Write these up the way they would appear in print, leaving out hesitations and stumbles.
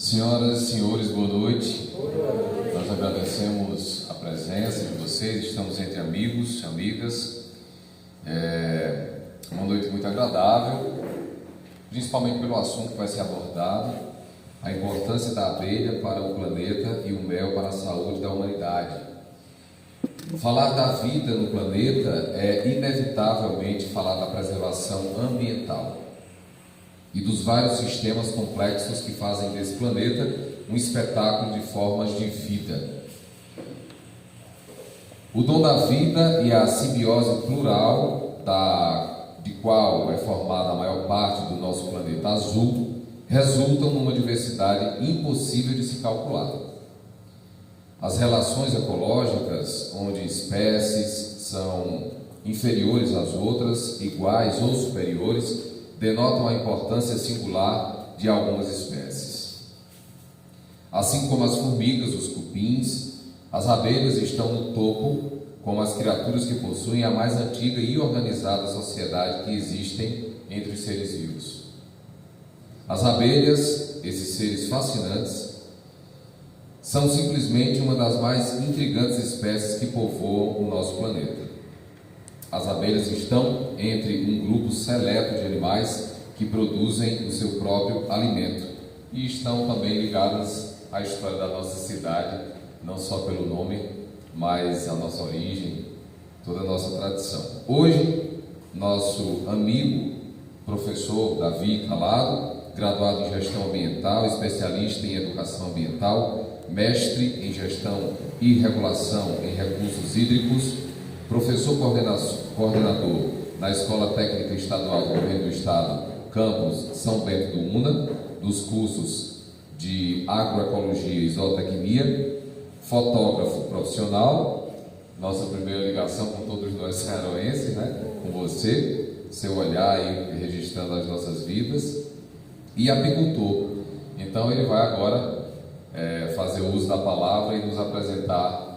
Senhoras e senhores, boa noite. Nós agradecemos a presença de vocês, estamos entre amigos, amigas. Uma noite muito agradável, principalmente pelo assunto que vai ser abordado, a importância da abelha para o planeta e o mel para a saúde da humanidade. Falar da vida no planeta é inevitavelmente falar da preservação ambiental e dos vários sistemas complexos que fazem desse planeta um espetáculo de formas de vida. O dom da vida e a simbiose plural de qual é formada a maior parte do nosso planeta azul resultam numa diversidade impossível de se calcular. As relações ecológicas, onde espécies são inferiores às outras, iguais ou superiores, denotam a importância singular de algumas espécies. Assim como as formigas, os cupins, as abelhas estão no topo como as criaturas que possuem a mais antiga e organizada sociedade que existem entre os seres vivos. As abelhas, esses seres fascinantes, são simplesmente uma das mais intrigantes espécies que povoam o nosso planeta. As abelhas estão entre um grupo seleto de animais que produzem o seu próprio alimento e estão também ligadas à história da nossa cidade, não só pelo nome, mas a nossa origem, toda a nossa tradição. Hoje, nosso amigo, professor Davi Calado, graduado em Gestão Ambiental, especialista em Educação Ambiental, mestre em Gestão e Regulação em Recursos Hídricos, professor coordenador na Escola Técnica Estadual do Governo do Estado, campus São Bento do Una, dos cursos de Agroecologia e Zootecnia, fotógrafo profissional, nossa primeira ligação com todos nós cearenses, com você, seu olhar aí registrando as nossas vidas, e apicultor. Então ele vai agora fazer uso da palavra e nos apresentar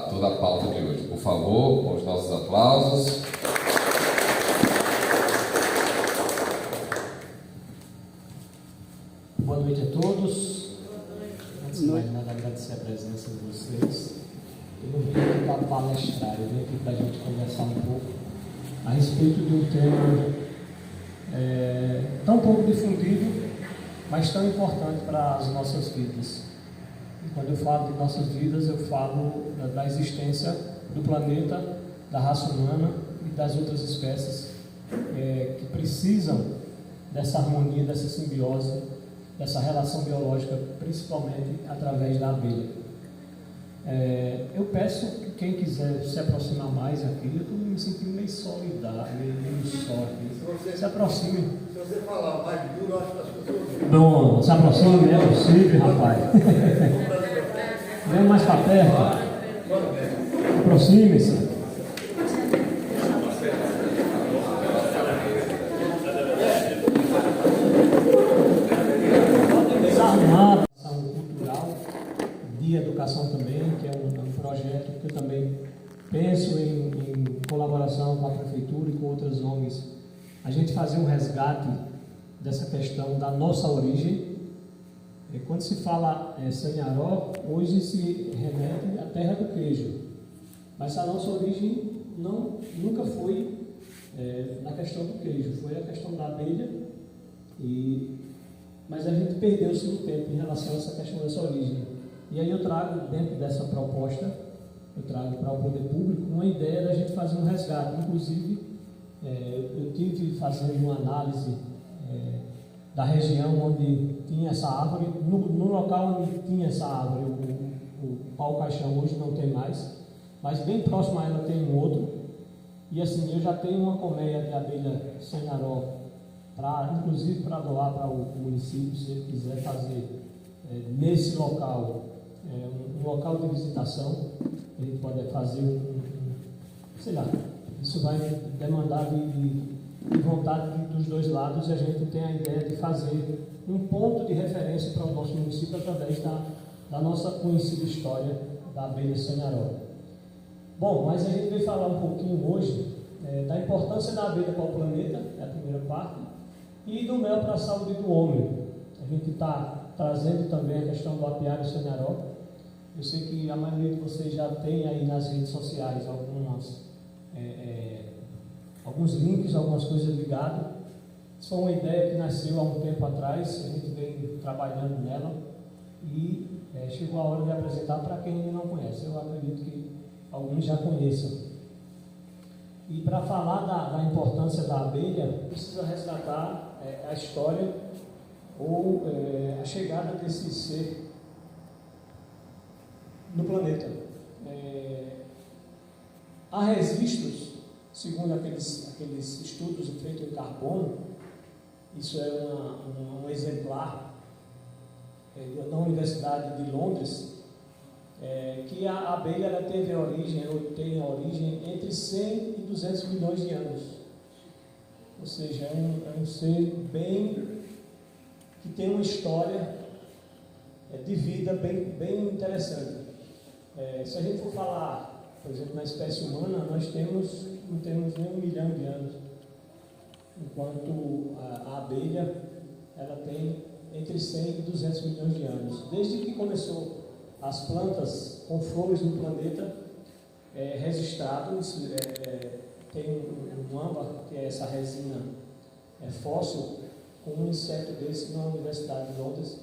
toda a pauta de hoje. Por favor, com os nossos aplausos. Boa noite a todos. Antes de mais nada, agradecer a presença de vocês. Eu não vim aqui para palestrar, eu vim aqui para a gente conversar um pouco a respeito de um tema tão pouco difundido, mas tão importante para as nossas vidas. E quando eu falo de nossas vidas, eu falo da existência do planeta, da raça humana e das outras espécies que precisam dessa harmonia, dessa simbiose, dessa relação biológica, principalmente através da abelha. Eu peço que quem quiser se aproximar mais aqui, eu estou me sentindo meio solidário, meio só aqui. Se aproxime. Se você falar mais duro, eu acho que as pessoas... Não, se aproxime, é possível, rapaz. Venha mais para perto. Aproxime-se. Desarmada. Ação cultural de educação também, que é um projeto que eu também penso em colaboração com a prefeitura e com outras ONGs. A gente fazer um resgate dessa questão da nossa origem. Quando se fala Sanharó, hoje se remete à terra do queijo, mas a nossa origem nunca foi na questão do queijo, foi a questão da abelha, mas a gente perdeu-se no tempo em relação a essa questão dessa origem. E aí eu trago, dentro dessa proposta, eu trago para o poder público uma ideia da gente fazer um resgate. Inclusive, eu tive fazendo uma análise da região onde tinha essa árvore, no local onde tinha essa árvore, o pau-caixão hoje não tem mais, mas bem próximo a ela tem um outro, e assim, eu já tenho uma colmeia de abelha Sanharó, inclusive para doar para o município, se ele quiser fazer nesse local, um local de visitação, ele pode fazer sei lá, isso vai demandar de vontade dos dois lados, e a gente tem a ideia de fazer um ponto de referência para o nosso município através da nossa conhecida história da abelha Sanharó. Bom, mas a gente vai falar um pouquinho hoje da importância da abelha para o planeta, é a primeira parte, e do mel para a saúde do homem. A gente está trazendo também a questão do apiário Sanharó. Eu sei que a maioria de vocês já tem aí nas redes sociais alguns links, algumas coisas ligadas. Isso é uma ideia que nasceu há um tempo atrás, a gente vem trabalhando nela e chegou a hora de apresentar para quem ainda não conhece. Eu acredito que alguns já conheçam. E para falar da importância da abelha, precisa resgatar a história ou a chegada desse ser no planeta. Há registros, segundo aqueles estudos feitos em carbono, isso é um exemplar da Universidade de Londres, que a abelha ela tem origem entre 100 e 200 milhões de anos. Ou seja, é um ser que tem uma história de vida bem interessante. Se a gente for falar, por exemplo, na espécie humana, nós não temos nem 1 milhão de anos, enquanto a abelha ela tem entre 100 e 200 milhões de anos. Desde que começou as plantas com flores no planeta, registrado, tem um âmbar, que é essa resina fóssil, com um inseto desse na Universidade de Londres,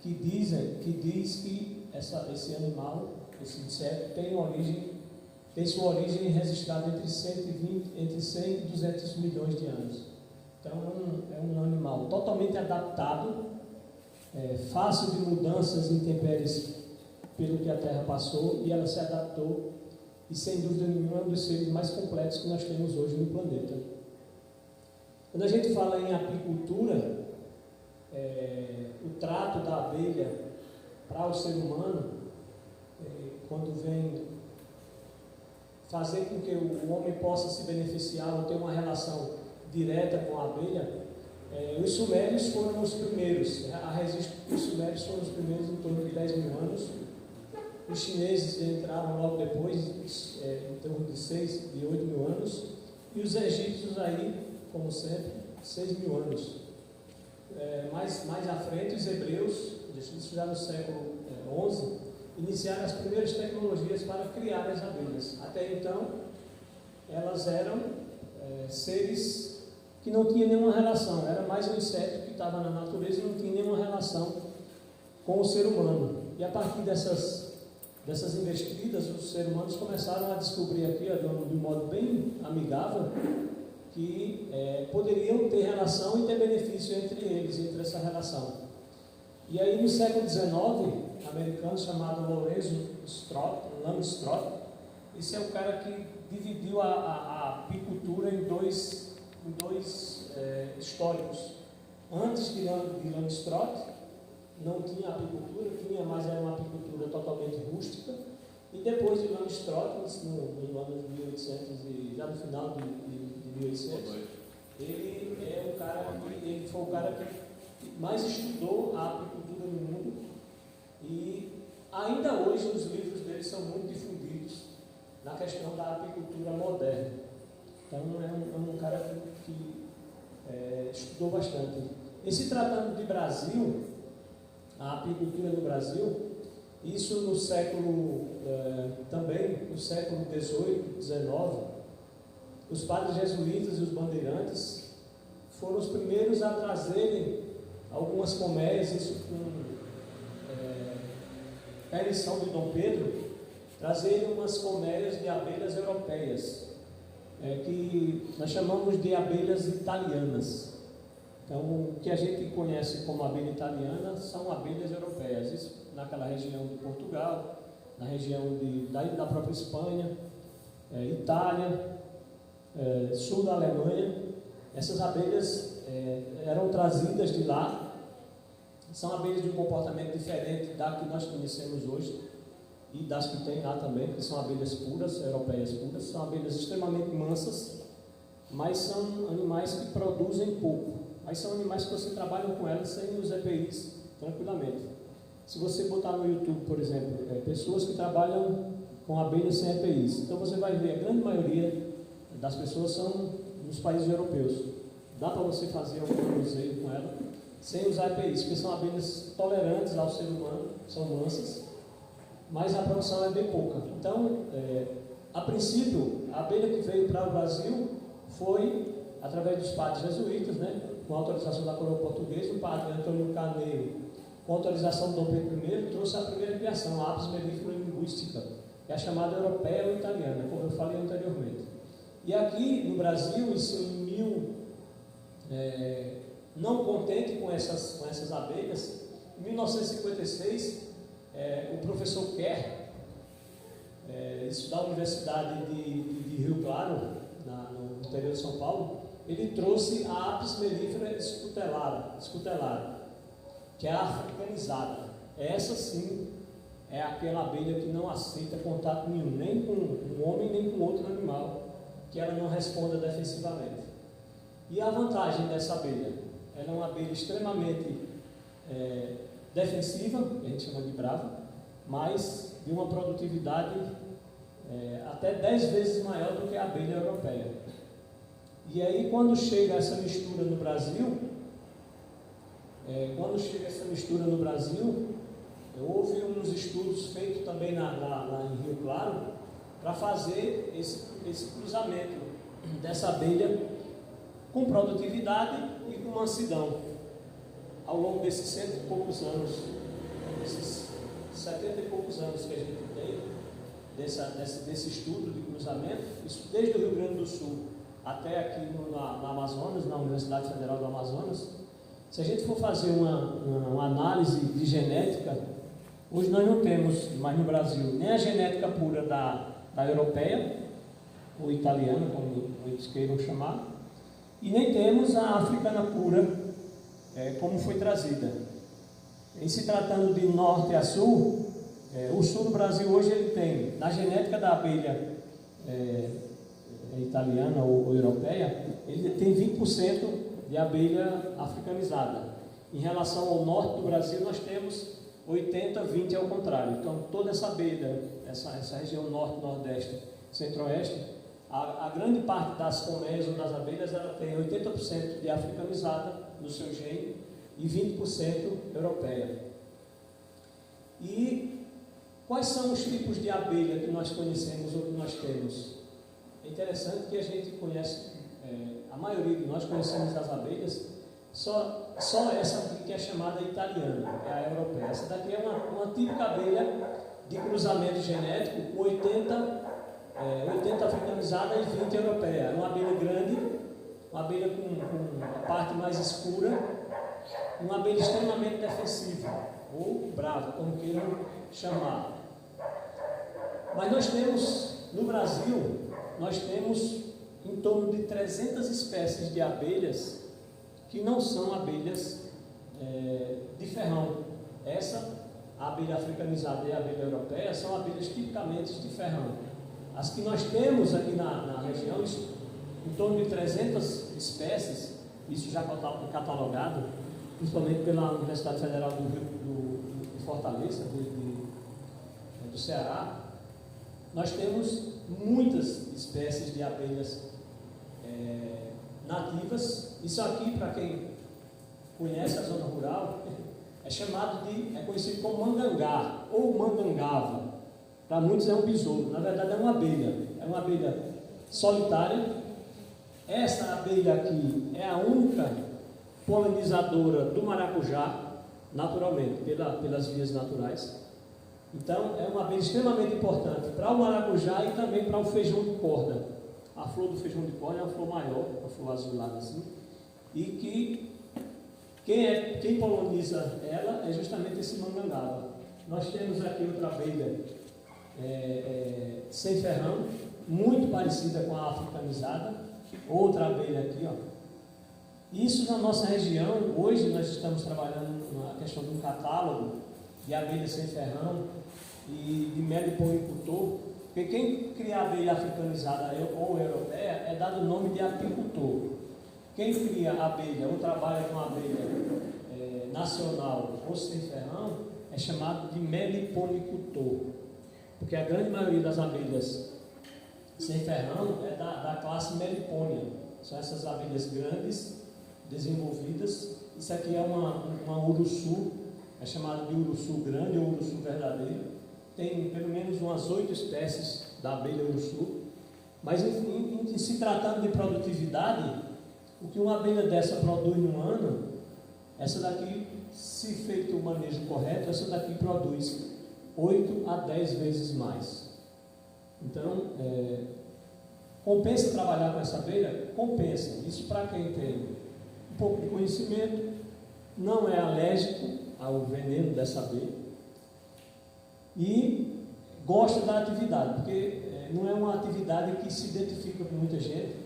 que diz que esse animal, esse inseto, tem sua origem registrada entre 100 e 200 milhões de anos. Então é um animal totalmente adaptado, fácil de mudanças e intempéries pelo que a Terra passou, e ela se adaptou, e sem dúvida nenhuma é um dos seres mais complexos que nós temos hoje no planeta. Quando a gente fala em apicultura, o trato da abelha para o ser humano, quando vem fazer com que o homem possa se beneficiar ou ter uma relação direta com a abelha, os sumérios foram os primeiros. Os sumérios foram os primeiros em torno de 10 mil anos. Os chineses entraram logo depois, em torno de 8 mil anos. E os egípcios aí, como sempre, 6 mil anos. Mais à frente, os hebreus, isso já no século XI, iniciaram as primeiras tecnologias para criar as abelhas. Até então, elas eram seres que não tinham nenhuma relação, era mais um inseto que estava na natureza e não tinha nenhuma relação com o ser humano. E a partir dessas investidas, os seres humanos começaram a descobrir aqui, de um modo bem amigável, que poderiam ter relação e ter benefício entre eles, entre essa relação. E aí no século XIX, um americano chamado Lorenzo Langstroth, esse é o cara que dividiu a apicultura em dois históricos. Antes de Langstroth, não tinha apicultura, mas era uma apicultura totalmente rústica. E depois de Langstroth, no ano de 1800, já no final de 1800, ele foi o cara que mais estudou a apicultura no mundo, e ainda hoje os livros dele são muito difundidos na questão da apicultura moderna. Então é um cara que estudou bastante. E se tratando de Brasil, a apicultura no Brasil, isso no século, também no século XVIII, XIX, os padres jesuítas e os bandeirantes foram os primeiros a trazerem algumas colmeias, isso com permissão de Dom Pedro, trazerem umas colmeias de abelhas europeias, que nós chamamos de abelhas italianas. Então, o que a gente conhece como abelha italiana são abelhas europeias, isso naquela região de Portugal, na região da própria Espanha, Itália, sul da Alemanha. Essas abelhas eram trazidas de lá. São abelhas de um comportamento diferente da que nós conhecemos hoje e das que tem lá também, que são abelhas puras, europeias puras. São abelhas extremamente mansas, mas são animais que produzem pouco. Mas são animais que você trabalha com elas sem os EPIs, tranquilamente. Se você botar no YouTube, por exemplo, pessoas que trabalham com abelhas sem EPIs, então você vai ver, a grande maioria das pessoas são dos países europeus. Dá para você fazer algum manuseio com ela sem usar EPIs, porque são abelhas tolerantes ao ser humano, são mansas, mas a produção é bem pouca. Então, a princípio, a abelha que veio para o Brasil foi através dos padres jesuítas, né, com autorização da coroa portuguesa. O padre Antônio Carneiro, com autorização do Dom Pedro I, trouxe a primeira criação, a Apis mellifera linguística, que é a chamada europeia ou italiana, como eu falei anteriormente. E aqui no Brasil, isso não contente com essas abelhas, em 1956, o professor Kerr, isso da Universidade de Rio Claro, no interior de São Paulo, ele trouxe a Apis mellifera scutellaria, que é a africanizada. Essa sim é aquela abelha que não aceita contato nenhum, nem com um homem, nem com outro animal, que ela não responda defensivamente. E a vantagem dessa abelha? Ela é uma abelha extremamente defensiva, que a gente chama de brava, mas de uma produtividade até 10 vezes maior do que a abelha europeia. E aí, quando chega essa mistura no Brasil, houve uns estudos feitos também lá em Rio Claro para fazer esse cruzamento dessa abelha com produtividade e com mansidão. Ao longo desses 100 e poucos anos, esses 70 e poucos anos que a gente tem desse estudo de cruzamento, isso desde o Rio Grande do Sul até aqui no Amazonas, na Universidade Federal do Amazonas. Se a gente for fazer uma análise de genética, hoje nós não temos mais no Brasil nem a genética pura da europeia, ou italiana, como eles queiram chamar, e nem temos a africana pura, como foi trazida. Em se tratando de norte a sul, o sul do Brasil hoje ele tem, na genética da abelha italiana ou europeia, ele tem 20% de abelha africanizada. Em relação ao norte do Brasil, nós temos 80, 20 ao contrário. Então, toda essa abelha, essa região norte, nordeste, centro-oeste, a grande parte das colmeias ou das abelhas, ela tem 80% de africanizada no seu gene e 20% europeia. E quais são os tipos de abelha que nós conhecemos ou que nós temos? É interessante que a gente conhece, a maioria de nós conhecemos das abelhas, só essa aqui que é chamada italiana, é a europeia. Essa daqui é uma típica abelha de cruzamento genético, com 80 africanizada e 20 europeia. É uma abelha grande, uma abelha com a parte mais escura, uma abelha extremamente defensiva, ou brava, como queiram chamar. Mas nós temos, no Brasil, em torno de 300 espécies de abelhas que não são abelhas de ferrão. A abelha africanizada e a abelha europeia são abelhas tipicamente de ferrão. As que nós temos aqui na região, em torno de 300 espécies, isso já catalogado, principalmente pela Universidade Federal de Fortaleza, do Ceará. Nós temos muitas espécies de abelhas nativas. Isso aqui, para quem conhece a zona rural, é conhecido como mangangá ou mangangava. Para muitos é um besouro, na verdade é uma abelha solitária. Essa abelha aqui é a única polinizadora do maracujá, naturalmente, pelas vias naturais. Então, é uma abelha extremamente importante para o maracujá e também para o feijão de corda. A flor do feijão de corda é uma flor maior, uma flor azulada assim, e que quem poliniza ela é justamente esse mangangava. Nós temos aqui outra abelha sem ferrão, muito parecida com a africanizada. Outra abelha aqui, ó. Isso na nossa região, hoje nós estamos trabalhando na questão de um catálogo de abelha sem ferrão e de meliponicultor, porque quem cria abelha africanizada ou europeia é dado o nome de apicultor. Quem cria abelha ou trabalha com abelha nacional ou sem ferrão é chamado de meliponicultor, porque a grande maioria das abelhas sem ferrão é da classe melipônia. São essas abelhas grandes, desenvolvidas. Isso aqui é uma uruçu, é chamada de uruçu grande ou uruçu verdadeiro. Tem pelo menos umas 8 espécies da abelha uruçu. Mas em se tratando de produtividade, o que uma abelha dessa produz num ano, essa daqui, se feito o manejo correto, essa daqui produz 8 a 10 vezes mais. Então, compensa trabalhar com essa abelha? Compensa. Isso para quem tem um pouco de conhecimento, não é alérgico ao veneno dessa abelha e gosta da atividade, porque não é uma atividade que se identifica com muita gente.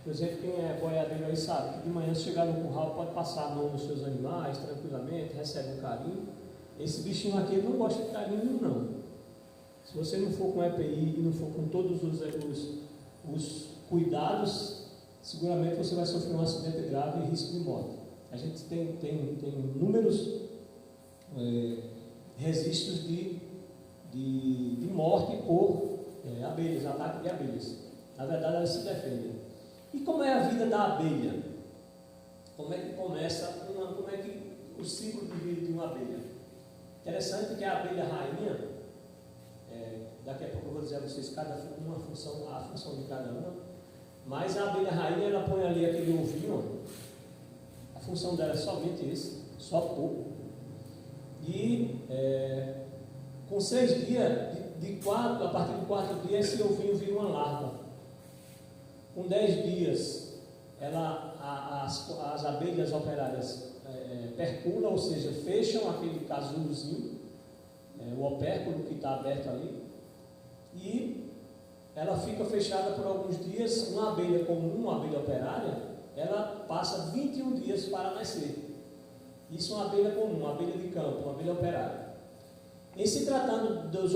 Por exemplo, quem é boiadeiro aí sabe que de manhã, se chegar no curral, pode passar a mão nos seus animais tranquilamente, recebe um carinho. Esse bichinho aqui ele não gosta de carinho nenhum, não. Se você não for com EPI e não for com todos os cuidados, seguramente você vai sofrer um acidente grave e risco de morte. A gente tem inúmeros registros de morte por abelhas, ataque de abelhas. Na verdade, elas se defendem. E como é a vida da abelha? Como é que começa, como é que o ciclo de vida de uma abelha? Interessante que a abelha rainha, daqui a pouco eu vou dizer a vocês a função de cada uma, mas a abelha rainha, ela põe ali aquele ovinho, a função dela é somente esse, só pouco. E com 6 dias, a partir de 4 dias, esse ovinho vira uma larva. Com 10 dias, as abelhas operárias perculam, ou seja, fecham aquele casulozinho, o opérculo que está aberto ali, e ela fica fechada por alguns dias. Uma abelha comum, uma abelha operária, ela passa 21 dias para nascer. Isso é uma abelha comum, uma abelha de campo, uma abelha operária. Em se tratando das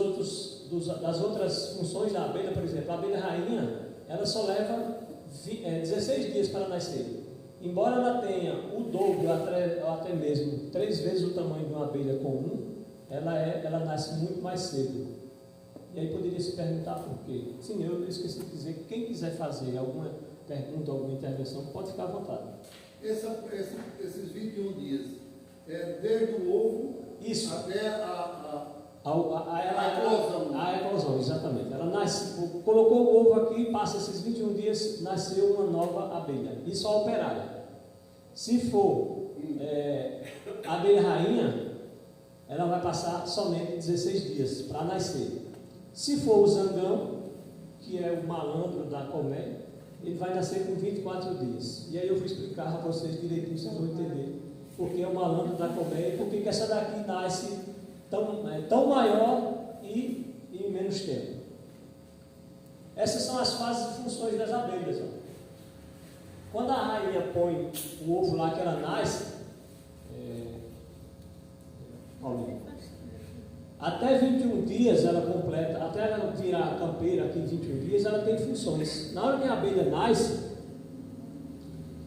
outras funções da abelha, por exemplo, a abelha rainha, ela só leva 16 dias para nascer. Embora ela tenha o dobro, ou até mesmo 3 vezes o tamanho de uma abelha comum, ela nasce muito mais cedo. E aí poderia se perguntar por quê. Sim, eu esqueci de dizer que quem quiser fazer alguma pergunta, alguma intervenção, pode ficar à vontade. Esses 21 dias, desde o ovo Isso. Até a eclosão. A eclosão, exatamente. Ela nasce, colocou o ovo aqui, passa esses 21 dias, nasceu uma nova abelha. Isso é a operária. Se for a abelha rainha, ela vai passar somente 16 dias para nascer. Se for o zangão, que é o malandro da colmeia, ele vai nascer com 24 dias. E aí eu vou explicar a vocês direitinho, vocês vão entender porque é o malandro da colmeia e porque que essa daqui nasce tão maior e em menos tempo. Essas são as fases e funções das abelhas. Ó. Quando a rainha põe o ovo lá que ela nasce, até 21 dias ela completa, até ela virar campeira aqui em 21 dias, ela tem funções. Na hora que a abelha nasce,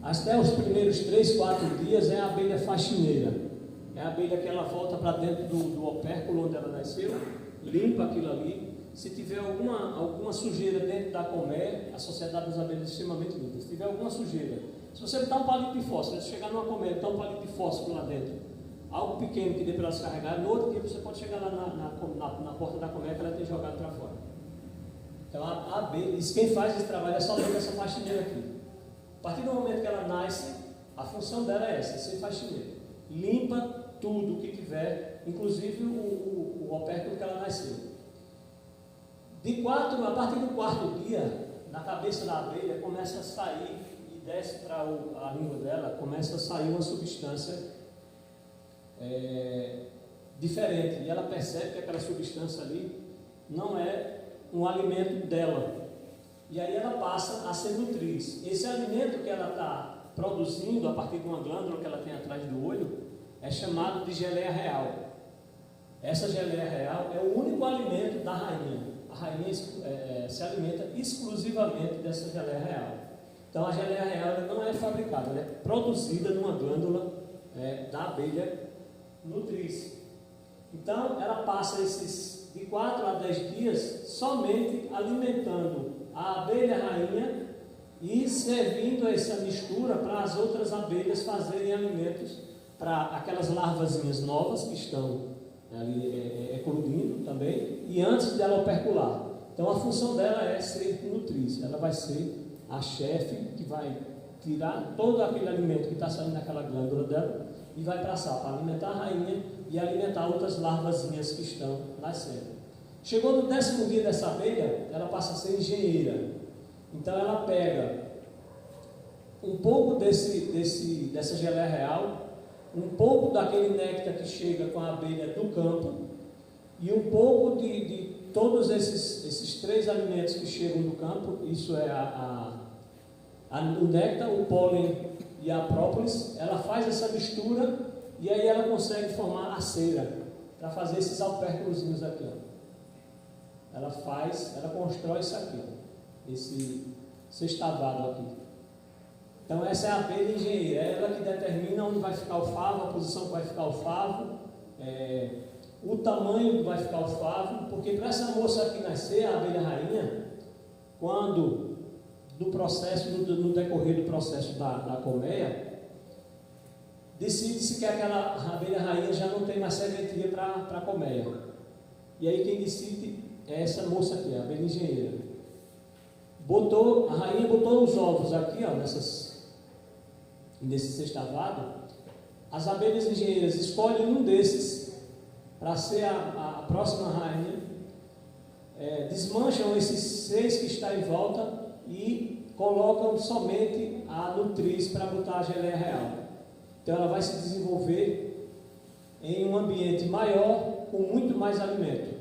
até os primeiros 3, 4 dias é a abelha faxineira. É a abelha que ela volta para dentro do opérculo onde ela nasceu, limpa aquilo ali. Se tiver alguma sujeira dentro da colmeia, a sociedade das abelhas é extremamente limpa. Se tiver alguma sujeira, se você botar um palito de fósforo, se chegar numa colmeia e botar um palito de fósforo lá dentro, algo pequeno que dê para ela se carregar, no outro dia você pode chegar lá na porta da colmeia que ela tem jogado para fora. Então a abelha, quem faz esse trabalho é somente essa faxineira aqui. A partir do momento que ela nasce, a função dela é essa, ser faxineira. Limpa tudo que tiver, inclusive o opérculo que ela nasceu. A partir do 4º dia, na cabeça da abelha começa a sair, e desce para a língua dela, começa a sair uma substância diferente. E ela percebe que aquela substância ali não é um alimento dela. E aí ela passa a ser nutriz. Esse alimento que ela está produzindo a partir de uma glândula que ela tem atrás do olho é chamado de geleia real. Essa geleia real é o único alimento da rainha. A rainha se alimenta exclusivamente dessa geleia real. Então a geleia real ela não é fabricada, ela é produzida numa glândula da abelha nutriz. Então ela passa esses de 4 a 10 dias somente alimentando a abelha rainha e servindo essa mistura para as outras abelhas fazerem alimentos para aquelas larvazinhas novas que estão ali eclodindo também, e antes dela opercular. Então a função dela é ser nutriz, ela vai ser a chefe que vai tirar todo aquele alimento que está saindo daquela glândula dela e vai passar para alimentar a rainha e alimentar outras larvazinhas que estão nascendo. Chegou no 10º dia dessa abelha, ela passa a ser engenheira. Então ela pega um pouco dessa geleia real, um pouco daquele néctar que chega com a abelha do campo e um pouco de todos esses 3 alimentos que chegam do campo, isso é o néctar, o pólen e a própolis. Ela faz essa mistura e aí ela consegue formar a cera para fazer esses alpérculozinhos aqui, ó. Ela constrói isso aqui, ó, esse sextavado aqui. Então essa é a abelha engenheira, é ela que determina onde vai ficar o favo, a posição que vai ficar o favo, o tamanho que vai ficar o favo, porque para essa moça aqui nascer, a abelha rainha, quando no decorrer do processo da colmeia, decide-se que aquela abelha rainha já não tem mais serventia para a colmeia. E aí quem decide é essa moça aqui, a abelha engenheira. A rainha botou os ovos aqui, ó, nesse sextavado. As abelhas engenheiras escolhem um desses para ser a próxima rainha, desmancham esses 6 que estão em volta e colocam somente a nutriz para botar a geleia real. Então ela vai se desenvolver em um ambiente maior, com muito mais alimento.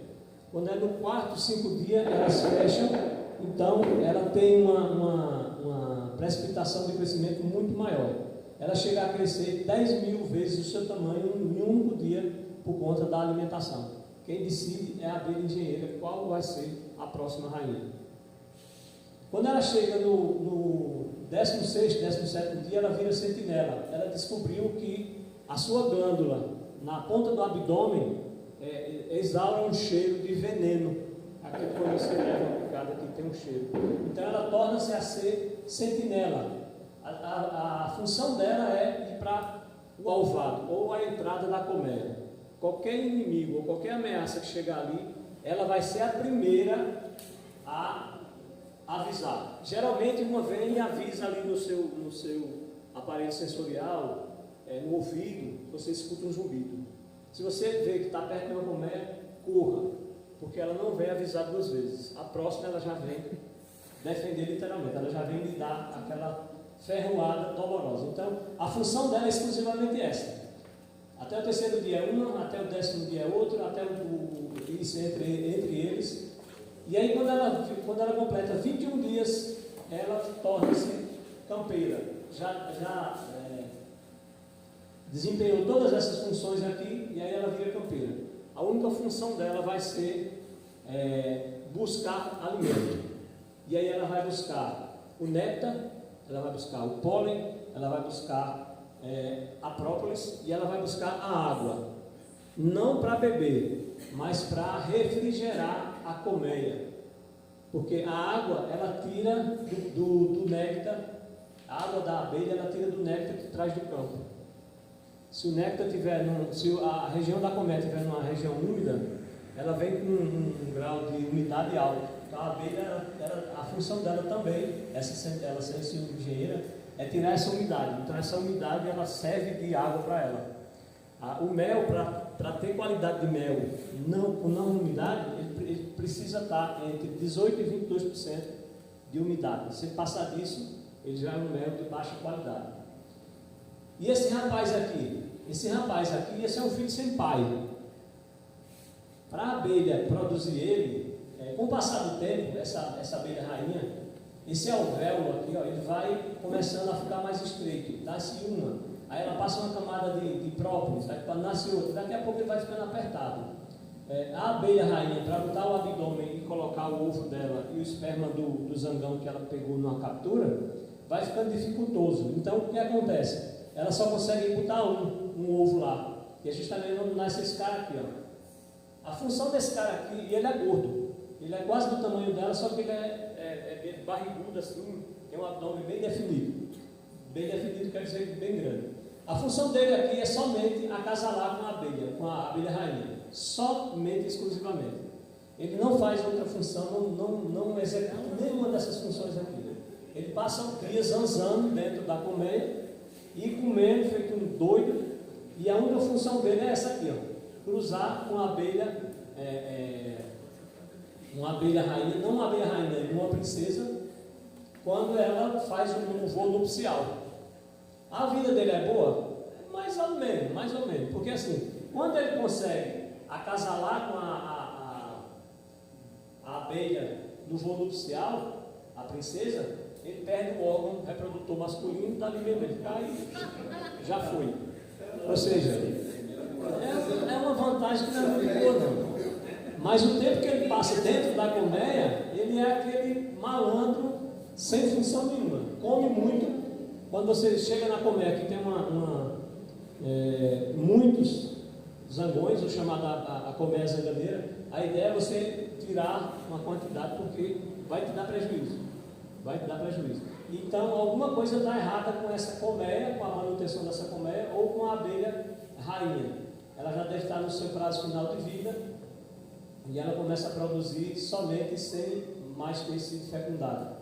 Quando é no 4º, 5º dia, elas fecham, então ela tem uma precipitação de crescimento muito maior. Ela chega a crescer 10.000 vezes o seu tamanho em um único dia por conta da alimentação. Quem decide é a abelha engenheira qual vai ser a próxima rainha. Quando ela chega no 16º, 17º dia, ela vira sentinela. Ela descobriu que a sua glândula na ponta do abdômen exala um cheiro de veneno. Aqui quando você leva uma picada aqui tem um cheiro. Então ela torna-se a ser sentinela. A função dela é ir para o alvado ou a entrada da colmeia. Qualquer inimigo ou qualquer ameaça que chegar ali, ela vai ser a primeira a avisar. Geralmente uma vem e avisa ali no seu aparelho sensorial, no ouvido, você escuta um zumbido. Se você vê que está perto de uma colmeia, corra, porque ela não vem avisar 2 vezes. A próxima ela já vem defender literalmente, ela já vem lhe dar aquela ferroada dolorosa. Então a função dela é exclusivamente essa. Até o 3º dia é uma, até o 10º dia é outra, até isso entre eles. E aí quando ela completa 21 dias, ela torna-se campeira. Já desempenhou todas essas funções aqui e aí ela vira campeira. A única função dela vai ser buscar alimento. E aí ela vai buscar o néctar, ela vai buscar o pólen, ela vai buscar a própolis e ela vai buscar a água. Não para beber, mas para refrigerar a colmeia. Porque a água, ela tira do néctar, a água da abelha, ela tira do néctar que traz do campo. Se o néctar se a região da colmeia estiver numa região úmida, ela vem com um grau de umidade alto. Então a abelha, a função dela também, ela sendo engenheira, é tirar essa umidade. Então essa umidade ela serve de água para ela. O mel, para ter qualidade de mel com não umidade, ele precisa estar entre 18% e 22% de umidade. Se passar disso, ele já é um mel de baixa qualidade. E esse rapaz aqui, esse é um filho sem pai. Para a abelha produzir ele, com o passar do tempo, essa abelha rainha, esse alvéolo aqui, ó, ele vai começando a ficar mais estreito. Nasce uma, aí ela passa uma camada de própolis, nasce outra, daqui a pouco ele vai ficando apertado. A abelha rainha, para botar o abdômen e colocar o ovo dela e o esperma do zangão que ela pegou numa captura, vai ficando dificultoso. Então o que acontece? Ela só consegue botar um ovo lá, e é justamente onde nasce esse cara aqui, ó. A função desse cara aqui, ele é gordo, ele é quase do tamanho dela, só que ele é barrigudo assim, tem um abdômen bem definido. Bem definido quer dizer bem grande. A função dele aqui é somente acasalar com a abelha rainha. Somente, exclusivamente. Ele não faz outra função, não executa nenhuma dessas funções aqui. Ele passa o dia zanzando dentro da colmeia e comendo, feito um doido. E a única função dele é essa aqui, ó, cruzar com a abelha, uma abelha rainha, não uma abelha rainha, uma princesa, quando ela faz um voo nupcial. A vida dele é boa? Mais ou menos, porque assim, quando ele consegue acasalar com a abelha no voo nupcial, a princesa, ele perde o órgão reprodutor masculino, está ali mesmo, ele cai, já foi. Ou seja, é uma vantagem que não é muito boa, não. Mas o tempo que ele passa dentro da colmeia, ele é aquele malandro sem função nenhuma. Come muito. Quando você chega na colmeia, que tem muitos zangões, ou chamada a colmeia zangadeira, a ideia é você tirar uma quantidade, porque vai te dar prejuízo. Então, alguma coisa está errada com essa colmeia, com a manutenção dessa colmeia, ou com a abelha rainha. Ela já deve estar no seu prazo final de vida, e ela começa a produzir somente sem mais ter sido fecundada.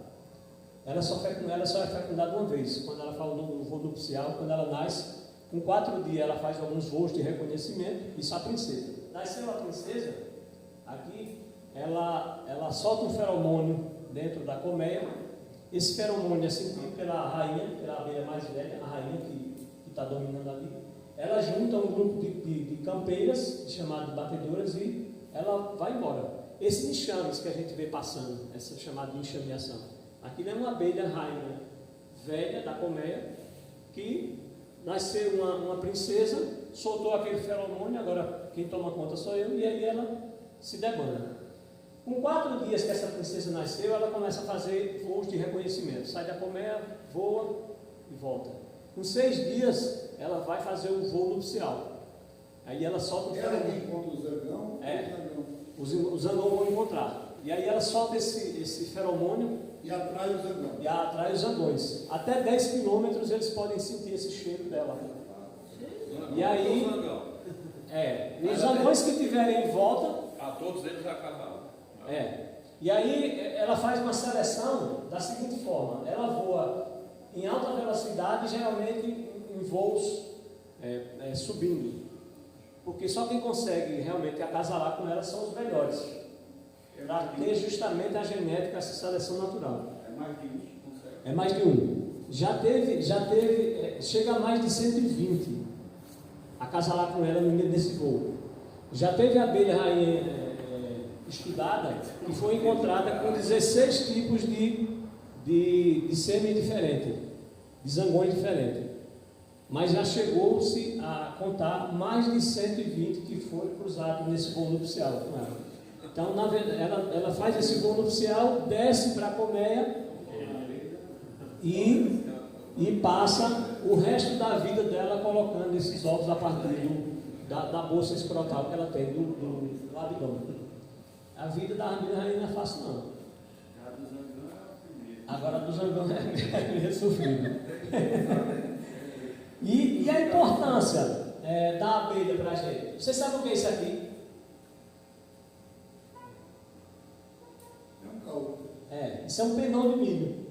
Ela só é fecundada uma vez, quando ela fala no voo nupcial, quando ela nasce. Com 4 dias ela faz alguns voos de reconhecimento, isso é a princesa. Nasceu a princesa, aqui ela solta um feromônio dentro da colmeia. Esse feromônio é sentido pela rainha, pela abelha mais velha, a rainha que está dominando ali. Ela junta um grupo de campeiras, chamadas batedoras, e ela vai embora. Esse enxames que a gente vê passando, essa chamada de enxameação, aquilo é uma abelha rainha velha da colmeia, que nasceu uma princesa, soltou aquele feromônio, agora quem toma conta sou eu, e aí ela se debana. Com 4 dias que essa princesa nasceu, ela começa a fazer voos de reconhecimento. Sai da colmeia, voa e volta. Com 6 dias, ela vai fazer o voo nupcial. Aí ela solta o feromônio. Ela encontra o zangão? Os zangão vão encontrar. E aí ela solta esse feromônio e atrai o zangão. E atrai os zangões. Até 10 quilômetros eles podem sentir esse cheiro dela. E aí, os zangões que tiverem em volta, todos eles acabaram. E aí ela faz uma seleção da seguinte forma: ela voa em alta velocidade, geralmente em voos subindo, porque só quem consegue realmente acasalar com ela são os melhores, para ter justamente a genética, essa seleção natural. É mais de um. Já teve, chega a mais de 120 acasalar com ela no meio desse voo. Já teve a abelha rainha estudada, que foi encontrada com 16 tipos de sêmen diferentes, de zangões diferentes. Mas já chegou-se a contar mais de 120 que foram cruzados nesse voo nupcial com ela. Então, na verdade, ela faz esse voo nupcial, desce para a colmeia e passa o resto da vida dela colocando esses ovos a partir da bolsa escrotal que ela tem do abdômen. A vida da abelha rainha não é fácil, não. Agora a do zangão é meio sofrido. E a importância da abelha para a gente? Você sabe o que é isso aqui? É um caule. Isso é um pendão de milho.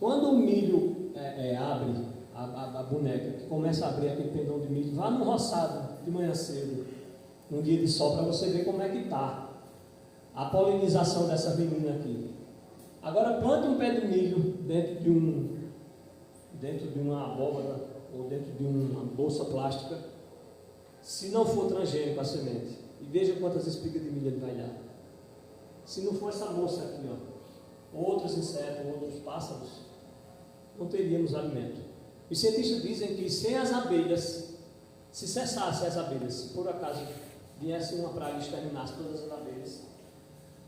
Quando o milho abre, a boneca, que começa a abrir aquele pendão de milho, vá no roçado de manhã cedo, um dia de sol, para você ver como é que está a polinização dessa menina aqui. Agora planta um pé de milho dentro de uma abóbora ou dentro de uma bolsa plástica, se não for transgênico a semente, e veja quantas espigas de milho ele vai dar. Se não for essa moça aqui, outros insetos, outros pássaros, não teríamos alimento. Os cientistas dizem que sem as abelhas, se cessassem as abelhas, se por acaso viesse uma praga e exterminasse todas as abelhas,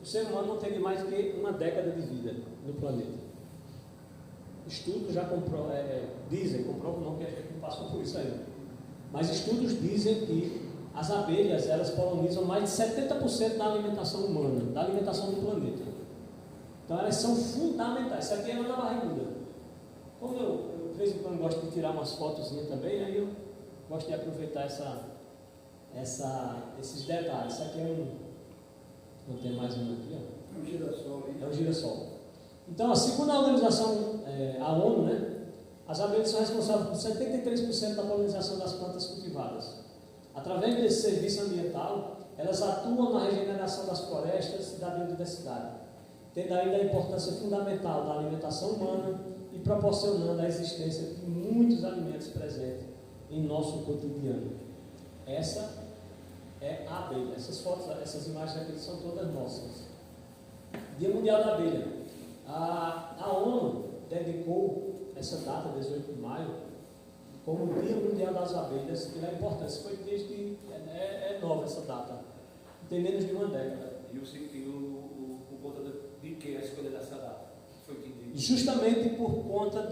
o ser humano não teria mais do que uma década de vida no planeta. Estudos já comprovam não, que a gente não passou por isso ainda, mas estudos dizem que as abelhas, elas polinizam mais de 70% da alimentação humana, da alimentação do planeta. Então elas são fundamentais. Essa aqui é a Ana Barriguda. Como eu de vez em quando gosto de tirar umas fotozinhas também, aí eu gosto de aproveitar esses detalhes. Essa aqui é não tem mais um aqui, ó. É um girassol. É um girassol. Então, segundo a organização, a ONU, né, as abelhas são responsáveis por 73% da polinização das plantas cultivadas. Através desse serviço ambiental, elas atuam na regeneração das florestas e da biodiversidade, tendo ainda a importância fundamental da alimentação humana e proporcionando a existência de muitos alimentos presentes em nosso cotidiano. Essa é a abelha. Essas fotos, essas imagens aqui são todas nossas. Dia Mundial da Abelha. A ONU dedicou essa data, 18 de maio, como Dia Mundial das Abelhas, pela importância. Foi desde é nova essa data, tem menos de uma década. E por conta de que a escolha dessa data? Foi que justamente por conta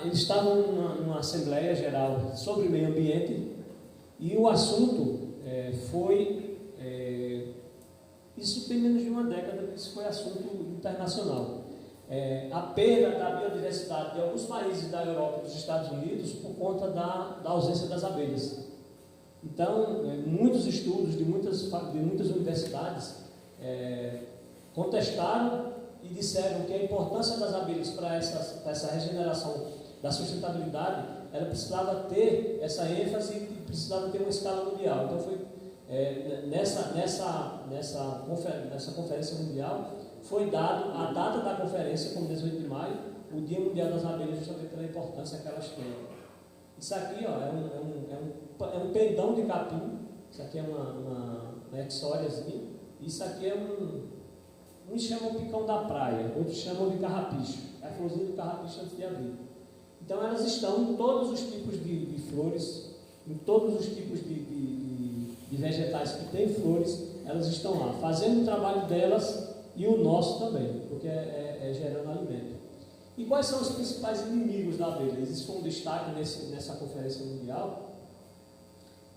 eles estavam numa Assembleia Geral sobre o meio ambiente e o assunto foi, isso tem menos de uma década, isso foi assunto internacional. A perda da biodiversidade de alguns países da Europa e dos Estados Unidos por conta da ausência das abelhas. Então, muitos estudos de muitas universidades contestaram e disseram que a importância das abelhas para essa regeneração da sustentabilidade, ela precisava ter essa ênfase e precisava ter uma escala mundial. Então, foi nessa conferência mundial, foi dado a data da conferência, como 18 de maio, o Dia Mundial das Abelhas, justamente pela importância que elas têm. Isso aqui, ó, é um pendão de capim, isso aqui é uma exóriazinha, isso aqui é uns chamam picão da praia, outros chamam de carrapicho, é a florzinha do carrapicho antes de abrir. Então elas estão em todos os tipos de flores, em todos os tipos de vegetais que têm flores, elas estão lá, fazendo o trabalho delas e o nosso também, porque gerando alimento. E quais são os principais inimigos da abelha? Existe um destaque nessa conferência mundial,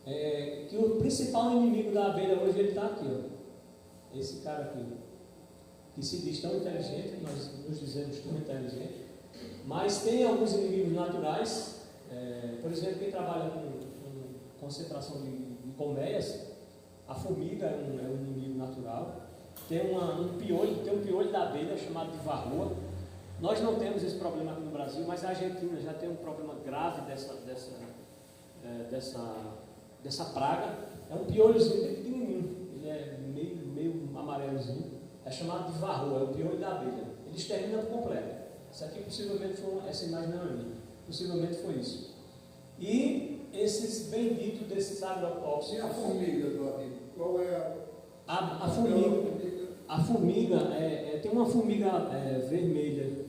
que o principal inimigo da abelha hoje ele está aqui, ó. Esse cara aqui, que se diz tão inteligente, nós nos dizemos tão inteligente, mas tem alguns inimigos naturais, por exemplo, quem trabalha com concentração de colmeias, a formiga é um inimigo natural. Tem um piolho da abelha chamado de varroa. Nós não temos esse problema aqui no Brasil, mas a Argentina já tem um problema grave dessa praga. É um piolhozinho bem pequenininho, ele é meio amarelozinho, é chamado de varroa, é o piolho da abelha. Ele extermina por completo. Isso aqui possivelmente essa imagem não é minha, possivelmente foi isso. E esses benditos desses agrotóxicos. E a formiga, Davi? Qual é a formiga, tem uma formiga vermelha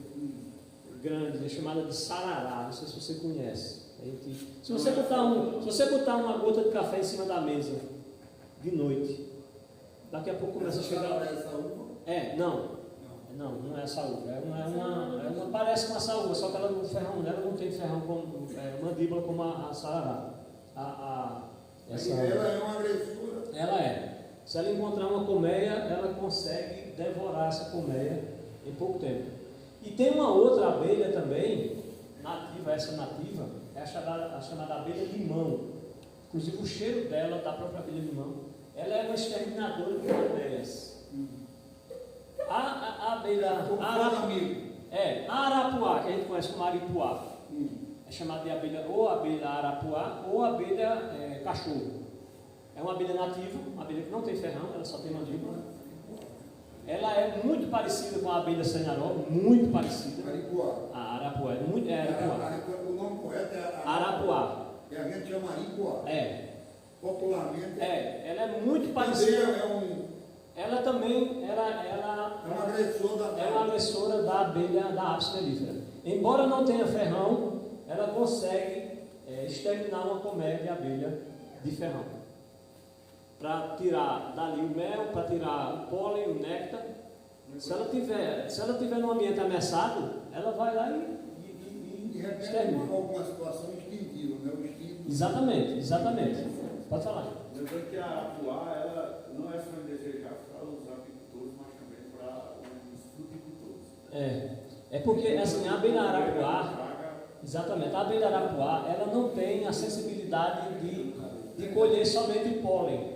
grande, chamada de sarará, não sei se você conhece. Se você botar uma gota de café em cima da mesa de noite, daqui a pouco começa a chegar. Não é essa uva. Parece uma saúva, só que ela não tem ferrão como mandíbula como a sarará. Ela é uma agressora. Ela é. Se ela encontrar uma colmeia, ela consegue devorar essa colmeia em pouco tempo. E tem uma outra abelha também, nativa, é a chamada abelha limão. Inclusive o cheiro dela, da própria abelha limão, ela é uma exterminadora de colmeias. A abelha arapuá, que a gente conhece como aripuá, é chamada de abelha arapuá ou abelha cachorro. É uma abelha nativa, uma abelha que não tem ferrão, ela só tem mandíbula. Ela é muito parecida com a abelha sanharó, muito parecida. Aripuá. A arapuá, arapuá. O nome correto é arapuá. Que a gente chama aripuá. Popularmente. Ela é muito parecida. Ela também é uma agressora da abelha da Apis mellifera. Embora não tenha ferrão, ela consegue exterminar uma colmeia de abelha de ferrão. Para tirar dali o mel, para tirar o pólen, o néctar. Se ela tiver num ambiente ameaçado, ela vai lá e extermina. Alguma situação instintiva, né? O instinto. Exatamente. Pode falar. Lembrando que a arapuá, ela não é só indesejável para os apicultores, mas também para os fruticultores. É porque assim, a abelha arapuá, exatamente, a abelha arapuá, ela não tem a sensibilidade de colher somente o pólen.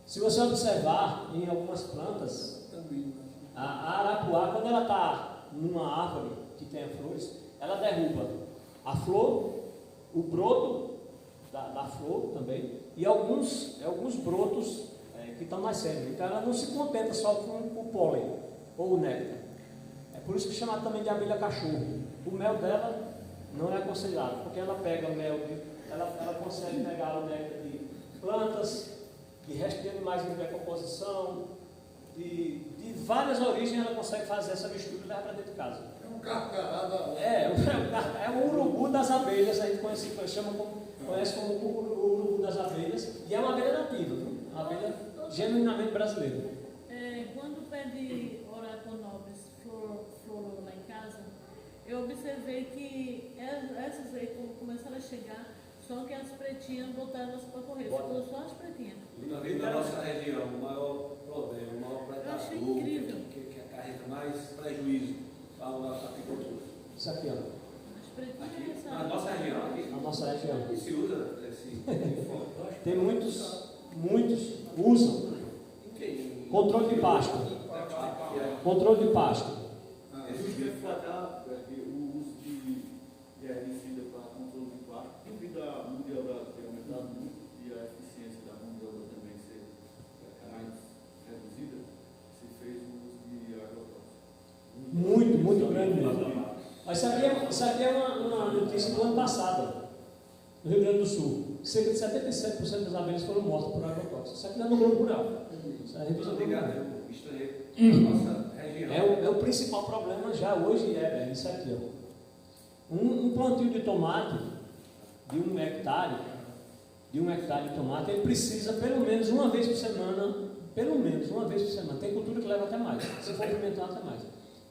Se você observar em algumas plantas, a arapuá, quando ela está numa árvore que tenha flores, ela derruba a flor, o broto da flor também, e alguns brotos que estão nascendo. Então ela não se contenta só com o pólen ou o néctar. É por isso que chama também de abelha cachorro. O mel dela não é aconselhado, porque ela pega mel, ela consegue pegar o néctar de plantas, de restos de animais em decomposição, de várias origens ela consegue fazer essa mistura e levar para dentro de casa. É um carcará. É o urubu das abelhas, a gente conhece como o urubu das abelhas, e é uma abelha nativa, viu? Uma abelha genuinamente brasileira. Quando pede oraconobis florou lá em casa, eu observei que essas aí, quando começaram a chegar, só que as pretinhas botaram elas para correr. Ficou só as pretinhas. Na nossa região, o maior problema, o maior predador que acarreta mais prejuízo para a apicultura. Isso aqui, ó. As pretinhas. Na nossa região, aqui. Na nossa região. E se usa esse. Tem muitos usam. Controle de pasto. Controle de pasto. O uso de herbicida para controle de pasto, devido à mão de obra ter aumentado muito e a eficiência da mão de obra também ser mais reduzida, se fez o uso de agrotóxicos. Muito grande mesmo. Mas isso aqui é uma notícia do ano passado, no Rio Grande do Sul. Cerca de 77% das abelhas foram mortas por agrotóxicos. Isso aqui não é no Globo Rural. Isso é a revista do nossa região. É o principal problema já hoje, isso aqui. Ó. Um plantio de tomate de 1 hectare de tomate, ele precisa pelo menos uma vez por semana, tem cultura que leva até mais, se for pimentão até mais,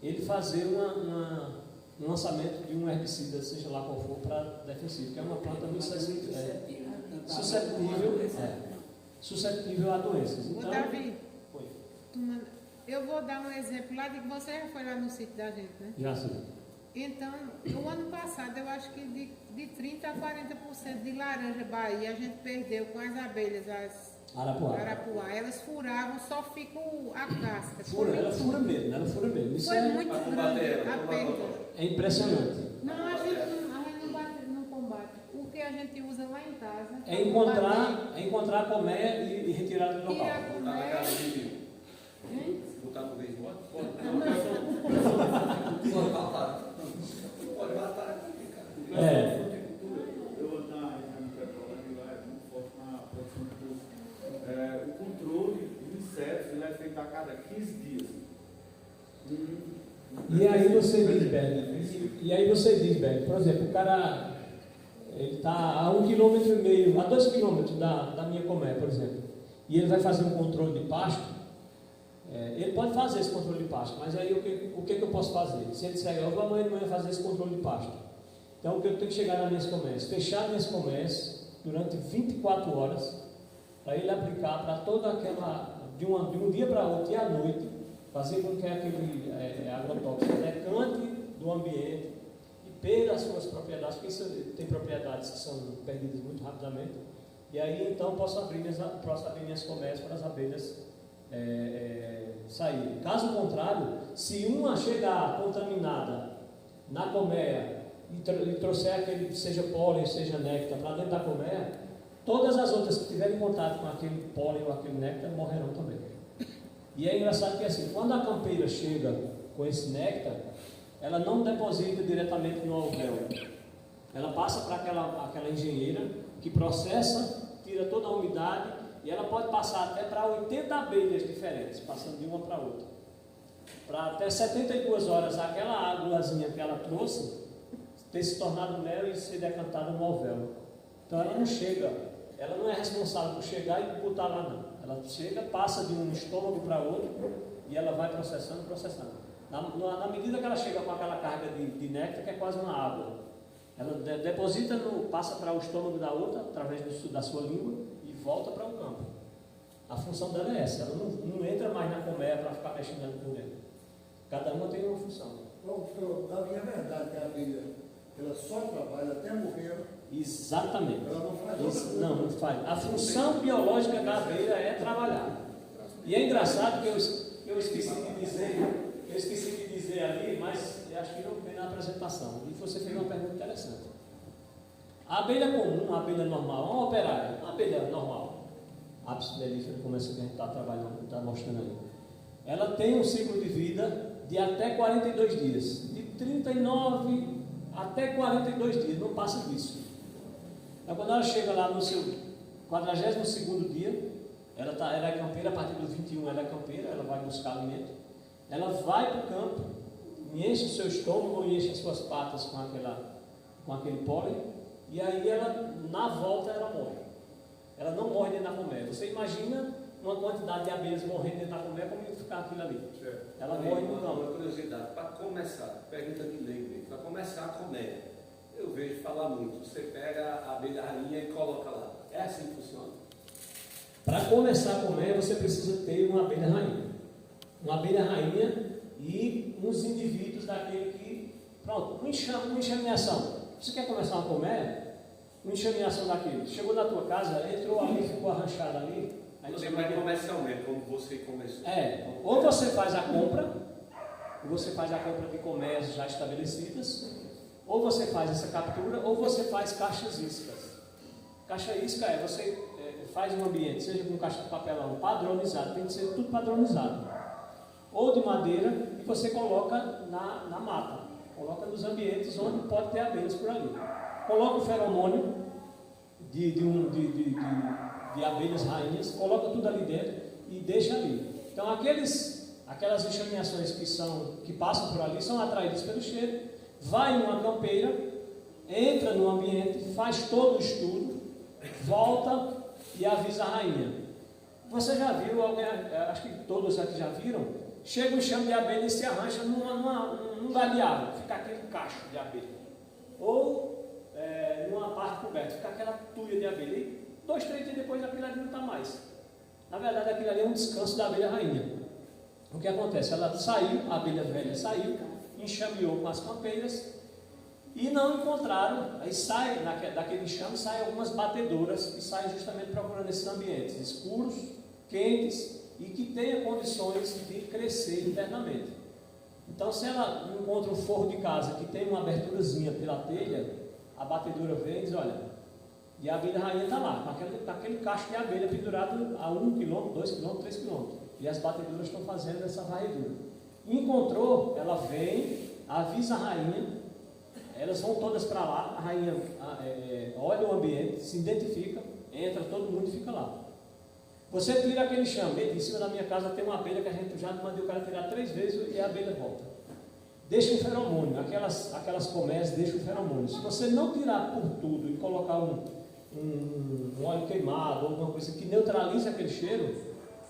ele fazer um lançamento de um herbicida, seja lá qual for, para defensivo, que é uma planta muito suscetível a doenças. Então, Davi, eu vou dar um exemplo lá de que você já foi lá no sítio da gente, né? Já sim. Então, no ano passado, eu acho que de 30% a 40% de laranja Bahia a gente perdeu com as abelhas, as arapuá. Elas furavam, só fica a casca. Ela fura mesmo. Isso foi muito grande a perda. É impressionante. Não, a gente não combate. O que a gente usa lá em casa é encontrar a colmeia e retirar do local. Tirar a colmeia. Botar no vez morto? Pode matar. Eu na região de Petrolândia lá é muito forte na produção de porco. O controle de insetos ele é feito a cada 15 dias. E aí você diz, Berg, por exemplo, o cara ele está a 1,5 km, a 2 km da minha colmeia, por exemplo, e ele vai fazer um controle de pasto. Ele pode fazer esse controle de pasto, mas aí o que eu posso fazer? Se ele disser, eu vou amanhã de manhã fazer esse controle de pasto, então o que eu tenho que chegar nas minhas colmeias? Fechar minhas colmeias durante 24 horas, para ele aplicar para toda aquela, de um dia para outro e à noite, fazer com que aquele agrotóxico decante do ambiente e perda as suas propriedades, porque isso tem propriedades que são perdidas muito rapidamente, e aí então posso abrir minhas colmeias para as abelhas sair. Caso contrário, se uma chegar contaminada na colmeia e trouxer aquele, seja pólen, seja néctar, para dentro da colmeia, todas as outras que tiverem contato com aquele pólen ou aquele néctar morrerão também. E é engraçado que assim, quando a campeira chega com esse néctar, ela não deposita diretamente no alvéolo. Ela passa para aquela engenheira que processa, tira toda a umidade, e ela pode passar até para 80 abelhas diferentes, passando de uma para outra. Para até 72 horas, aquela águazinha que ela trouxe ter se tornado mel e ser decantada no alvéolo. Então ela não chega, ela não é responsável por chegar e botar lá não. Ela chega, passa de um estômago para outro e ela vai processando. Na medida que ela chega com aquela carga de néctar, que é quase uma água, ela deposita, passa para o estômago da outra, através da sua língua, volta para o campo. A função dela é essa, ela não entra mais na colmeia para ficar mexendo por dentro. Cada uma tem uma função. Então, da minha verdade, que a abelha, ela só trabalha até morrer. Exatamente. Ela não faz isso, não faz. A função biológica da abelha é trabalhar. E é engraçado que eu esqueci de dizer ali, mas eu acho que não tem na apresentação. E você fez uma pergunta interessante. A abelha comum, a abelha normal, uma operária, uma abelha normal, Apis mellifera, como essa que a gente está trabalhando, está mostrando aí, ela tem um ciclo de vida de até 42 dias, de 39 até 42 dias, não passa disso. Então, quando ela chega lá no seu 42º dia, ela é campeira, a partir do 21 ela é campeira, ela vai buscar alimento, ela vai para o campo, enche o seu estômago ou enche as suas patas com aquele pólen, e aí ela, na volta, ela morre. Ela não morre dentro da colmeia. Você imagina uma quantidade de abelhas morrendo dentro da colmeia, como ia ficar aquilo ali. Ela morre no campo. Uma curiosidade, para começar, pergunta de leigo, para começar a colmeia, eu vejo falar muito, você pega a abelha rainha e coloca lá. É assim que funciona? Para começar a colmeia, você precisa ter uma abelha rainha. Uma abelha rainha e uns indivíduos daquele que... Pronto, uma enxameação. Você quer começar uma colmeia? Uma enxameação daquele. Chegou na tua casa, entrou ali, ficou arranchado ali. Aí você vai comercialmente, como você começou. Ou você faz a compra de colmeias já estabelecidas, ou você faz essa captura, ou você faz caixas iscas. Caixa isca você faz um ambiente, seja com caixa de papelão padronizado, tem que ser tudo padronizado, ou de madeira, e você coloca na mata, coloca nos ambientes onde pode ter abelhas por ali. Coloca o feromônio de abelhas rainhas, coloca tudo ali dentro e deixa ali. Então aquelas enxameações que passam por ali são atraídas pelo cheiro, vai em uma campeira, entra no ambiente, faz todo o estudo, volta e avisa a rainha. Você já viu, acho que todos aqui já viram, chega um enxame de abelha e se arranja num galho de árvore, fica aquele cacho de abelha. Ou numa parte coberta, fica aquela tuia de abelha. E 2, 3 dias depois aquilo ali não está mais. Na verdade, aquilo ali é um descanso da abelha rainha. O que acontece? Ela saiu, a abelha velha saiu, enxameou com as campeiras e não encontraram. Aí sai, daquele enxame, saem algumas batedoras que saem justamente procurando esses ambientes escuros, quentes e que tenham condições de crescer internamente. Então, se ela encontra um forro de casa que tem uma aberturazinha pela telha, a batedora vem e diz, olha, e a abelha rainha está lá, com aquele cacho de abelha pendurado a 1 km, 2 km, 3 km. E as batedoras estão fazendo essa varredura. Encontrou, ela vem, avisa a rainha, elas vão todas para lá, a rainha olha o ambiente, se identifica, entra todo mundo e fica lá. Você tira aquele enxame, em cima da minha casa tem uma abelha que a gente já mandou o cara tirar 3 vezes e a abelha volta. Deixa um feromônio, aquelas colmeias deixam o feromônio. Se você não tirar por tudo e colocar um óleo queimado ou alguma coisa que neutralize aquele cheiro,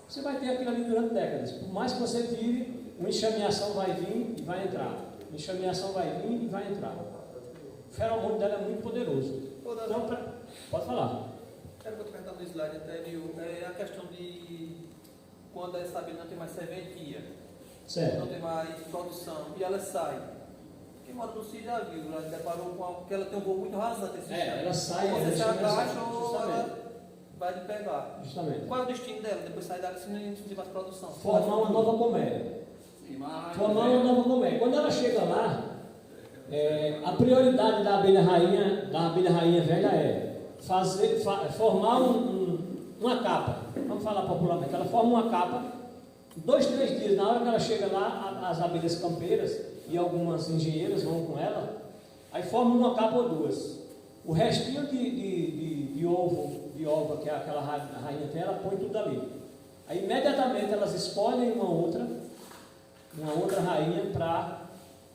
você vai ter aquilo ali durante décadas. Por mais que você tire, uma enxameação vai vir e vai entrar. Uma enxameação vai vir e vai entrar. O feromônio dela é muito poderoso. Então, pode falar. Era o que eu perguntava no slide anterior, é a questão de quando essa abelha não tem mais serventia, não tem mais produção, e ela sai. Quem mora no sítio já viu, já deparou com que ela tem um voo muito rasante. Ela sai, ou você se agacha ou ela vai lhe pegar. Justamente. Qual é o destino dela? Depois sai dali se não tem mais produção. Formar uma nova colmeia. Formar uma nova colmeia. Quando ela chega lá, a prioridade da abelha rainha velha é formar uma capa. Vamos falar popularmente. Ela forma uma capa, 2, 3 dias, na hora que ela chega lá, as abelhas campeiras e algumas engenheiras vão com ela, aí formam uma capa ou 2. O restinho de ova que aquela rainha tem, ela põe tudo ali. Aí imediatamente elas escolhem uma outra rainha para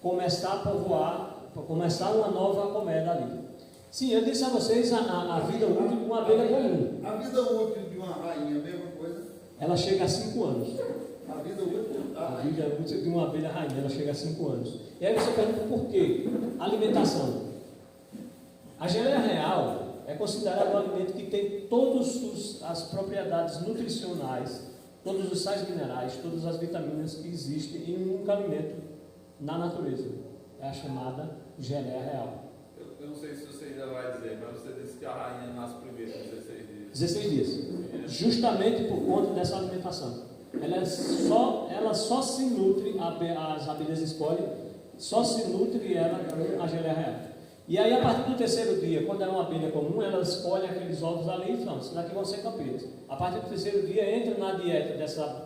começar a povoar, para começar uma nova colmeia dali. Sim, eu disse a vocês a vida útil de uma abelha comum. A vida útil de uma rainha, a mesma coisa? Ela chega a 5 anos. A vida útil de uma abelha rainha, ela chega a 5 anos. E aí você pergunta por quê? Alimentação. A geleia real é considerado um alimento que tem todas as propriedades nutricionais, todos os sais minerais, todas as vitaminas que existem em um único alimento na natureza. É a chamada geleia real. Eu não sei se você ainda vai dizer, mas você disse que a rainha nasce primeiro, 16 dias. 16 dias. Justamente por conta dessa alimentação. Ela só se nutre, as abelhas escolhem, só se nutre ela com a geleia real. E aí, a partir do terceiro dia, quando é uma abelha comum, ela escolhe aqueles ovos ali e fala, isso daqui vão ser campeões. A partir do terceiro dia, entra na dieta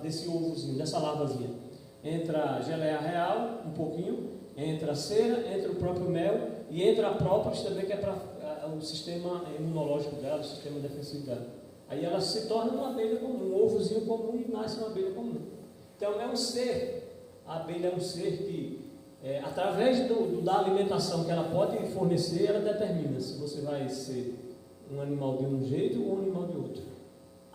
desse ovozinho, dessa lavazinha. Entra a geleia real, um pouquinho, entra a cera, entra o próprio mel e entra a própolis também, que é para o sistema imunológico dela, o sistema defensivo dela. Aí ela se torna uma abelha comum, um ovozinho comum e nasce uma abelha comum. Então é um ser, a abelha é um ser que, através da alimentação que ela pode fornecer, ela determina se você vai ser um animal de um jeito ou um animal de outro.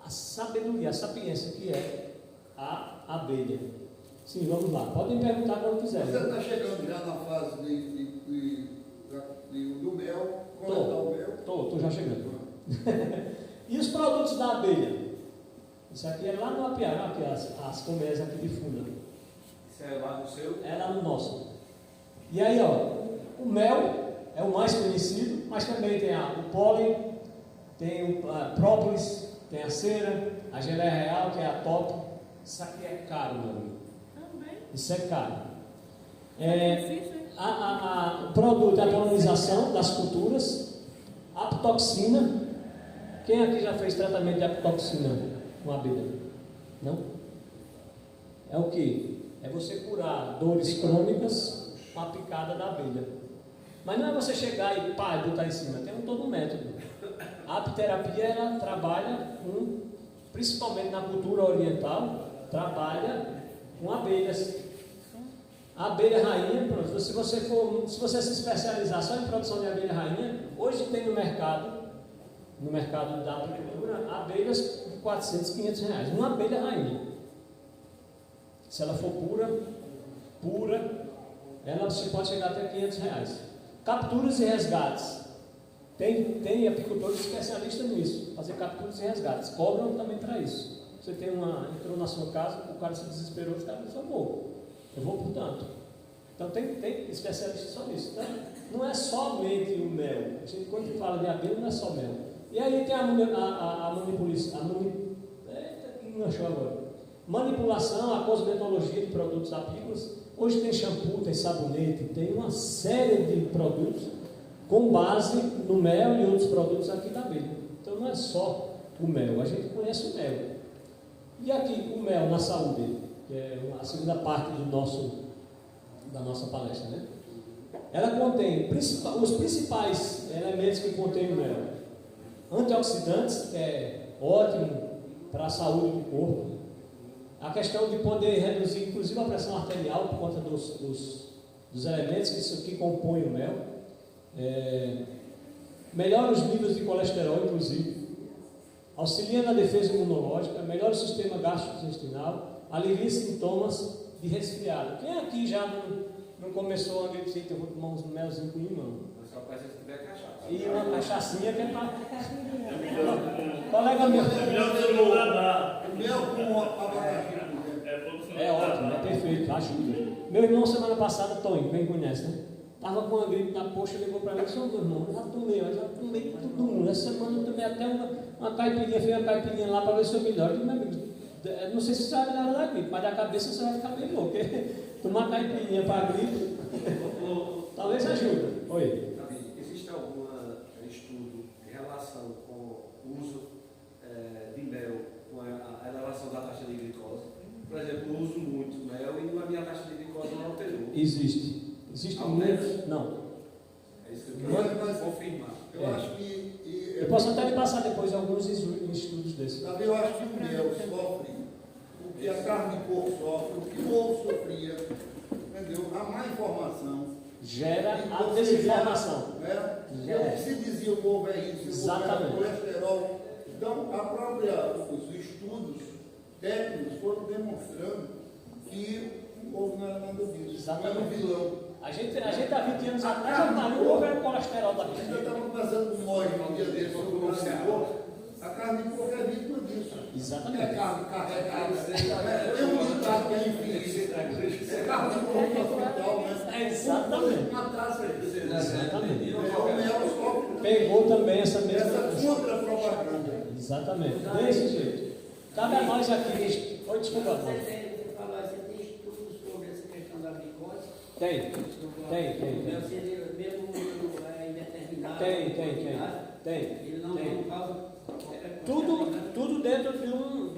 A sabedoria, a sapiência que é a abelha. Sim, vamos lá. Podem perguntar quando quiserem. Você está chegando já na fase do mel, coletar o mel? Estou já chegando. E os produtos da abelha? Isso aqui é lá no Apiará, aqui as colmeias aqui de funda. Isso é lá no seu? É lá no nosso. E aí, o mel é o mais conhecido, mas também tem o pólen, tem a própolis, tem a cera, a geleia real, que é a top. Isso aqui é caro, meu amigo. Isso é caro. O produto é a polinização das culturas, aptoxina. Quem aqui já fez tratamento de aptoxina com abelha? Não? É o que? É você curar dores crônicas com a picada da abelha. Mas não é você chegar e botar em cima. Tem todo um método. A apiterapia, ela trabalha principalmente na cultura oriental, trabalha com abelhas. A abelha rainha, pronto, se você se especializar só em produção de abelha rainha, hoje tem no mercado da apicultura, abelhas de 400, 500 reais. Uma abelha rainha. Se ela for pura, você pode chegar até 500 reais. Capturas e resgates. Tem apicultores especialistas nisso, fazer capturas e resgates. Cobram também para isso. Você entrou na sua casa, o cara se desesperou, os caras disseram, eu vou por tanto. Então tem especialistas só nisso. Então, não é somente o mel. Quando a gente fala de abelha, não é só mel. E aí tem manipulação, a cosmetologia de produtos apícolas. Hoje tem shampoo, tem sabonete, tem uma série de produtos com base no mel e outros produtos aqui da abelha. Então não é só o mel, a gente conhece o mel. E aqui o mel na saúde, que é a segunda parte da nossa palestra, né? Ela contém os principais elementos que contém o mel. Antioxidantes, que é ótimo para a saúde do corpo. A questão de poder reduzir, inclusive, a pressão arterial por conta dos elementos que compõem o mel. Melhora os níveis de colesterol, inclusive. Auxilia na defesa imunológica, melhora o sistema gastrointestinal, alivia sintomas de resfriado. Quem aqui já não começou a medicina, eu vou tomar uns melzinhos com limão? Só parece que tiver cachaça. E uma cachaçinha que é para... Colega meu... É ótimo, é perfeito, ajuda. Meu irmão, semana passada, Tony, quem conhece, né? Estava com uma gripe na coxa, ligou para mim e disse, meu irmão, eu já tomei todo mundo. Essa semana eu tomei até uma caipirinha, fiz uma caipirinha lá para ver se eu melhoro. Eu digo, meu amigo, não sei se você vai melhorar da gripe, mas da cabeça você vai ficar bem louco, porque tomar caipirinha para a gripe, talvez ajude. Oi. Existe algum estudo em relação com o uso de mel, com a elevação da taxa de glicose? Por exemplo, eu uso muito mel e a minha taxa de glicose não alterou. Existe muito. Não. É isso que eu quero confirmar. Eu acho que... eu posso até lhe passar depois alguns estudos desses. Davi, eu acho que o mel sofre o que a carne de porco sofre, o que o ovo sofria, entendeu? A má informação gera a desinformação. O que se dizia o povo é isso, exatamente. O colesterol. Então, os estudos técnicos foram demonstrando que o povo não era nada disso. Exatamente. Não era um vilão. A gente há 20 anos atrás já pariu o colesterol da vida. Eu estava conversando com o Mori um dia dele sobre o carne de porco. A carne de porco é vítima disso. Exatamente. É carne carregada. Tem um ditado que é infinito. É carne de porco no hospital, né? Exatamente. Uma taça. Exatamente. Pegou também essa mesma. Essa contra-propaganda. Exatamente. Desse jeito. Cabe a nós aqui. Oi, desculpa. Você tem estudos sobre essa questão da glicose? Tem. Mesmo indeterminado? Tem. Ele não causa. Tudo dentro de um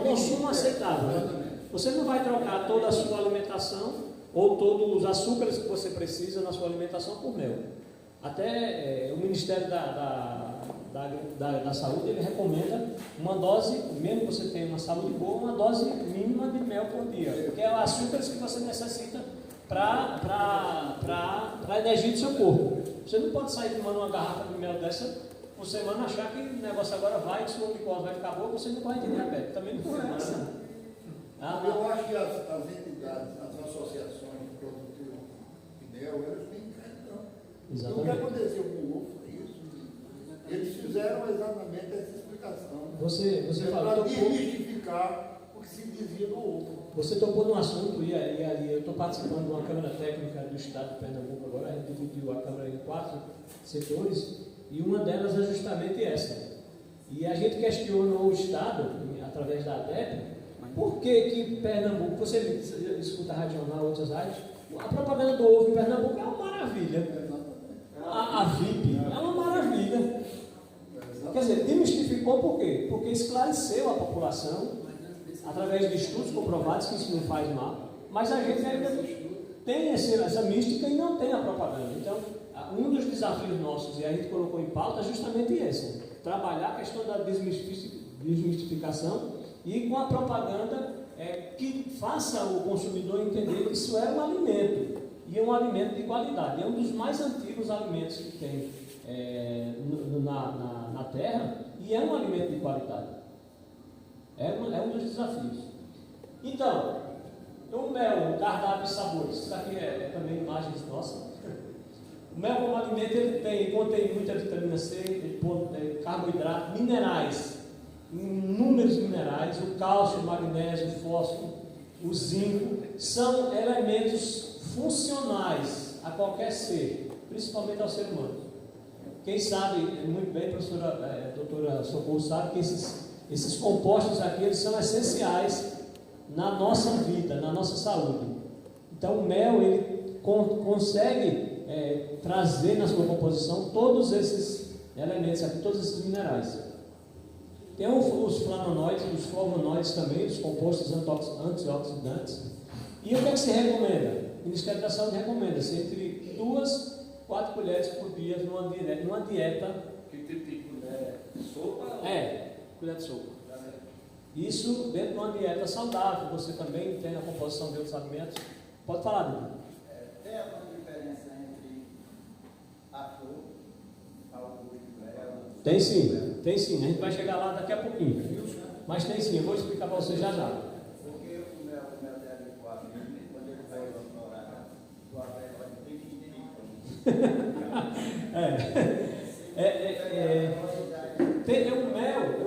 consumo aceitável. Né? Você não vai trocar toda a sua alimentação ou todos os açúcares que você precisa na sua alimentação por mel. Até o Ministério da Saúde ele recomenda uma dose, mesmo que você tenha uma saúde boa, uma dose mínima de mel por dia, que é o açúcares que você necessita para a energia do seu corpo. Você não pode sair tomando uma garrafa de mel dessa por semana, achar que o negócio agora vai, que sua glicose vai ficar boa, você não vai ter diabetes. Também não é assim. Eu acho que as entidades, as associações de produtores de mel, elas têm crédito. Exatamente. O que aconteceu com o ovo foi isso. Eles fizeram exatamente essa explicação. Você falou. Para desmistificar o que se dizia do ovo. Você tocou num assunto, e eu estou participando de uma Câmara Técnica do Estado de Pernambuco agora, a gente dividiu a Câmara em 4 setores, e uma delas é justamente essa. E a gente questionou o Estado, através da ADEP, por que Pernambuco, você escuta a Rádio Jornal, outras rádios, a propaganda do ovo em Pernambuco é uma maravilha. A VIP é uma maravilha. Quer dizer, desmistificou por quê? Porque esclareceu a população, através de estudos comprovados que isso não faz mal, mas a gente ainda tem essa mística e não tem a propaganda. Então, um dos desafios nossos, e a gente colocou em pauta, é justamente esse: trabalhar a questão da desmistificação e com a propaganda que faça o consumidor entender que isso é um alimento, e é um alimento de qualidade. É um dos mais antigos alimentos que tem na Terra, e é um alimento de qualidade. É um dos desafios. Então, o mel, o cardápio de sabores, isso aqui é também imagens nossas. O mel como alimento ele contém muita vitamina C, carboidrato, minerais, inúmeros minerais, o cálcio, o magnésio, o fósforo, o zinco, são elementos funcionais a qualquer ser, principalmente ao ser humano. Quem sabe muito bem, a doutora Socorro sabe que esses compostos aqui eles são essenciais na nossa vida, na nossa saúde. Então o mel ele consegue trazer na sua composição todos esses elementos aqui, todos esses minerais. Tem os flavonoides, os flavonoides também, os compostos antioxidantes. E o que é que se recomenda? O Ministério da Saúde recomenda-se entre 2-4 colheres por dia numa dieta. Que tipo de colher? Sopa? Colher de sopa. Isso dentro de uma dieta saudável. Você também tem a composição de outros alimentos. Pode falar, Dudu. Tem alguma diferença entre a flor, augusto, Tem sim. A gente vai chegar lá daqui a pouquinho. Mas tem sim, eu vou explicar para você já. Porque o mel deve voar, quando ele vai explorar, o abelha vai ter que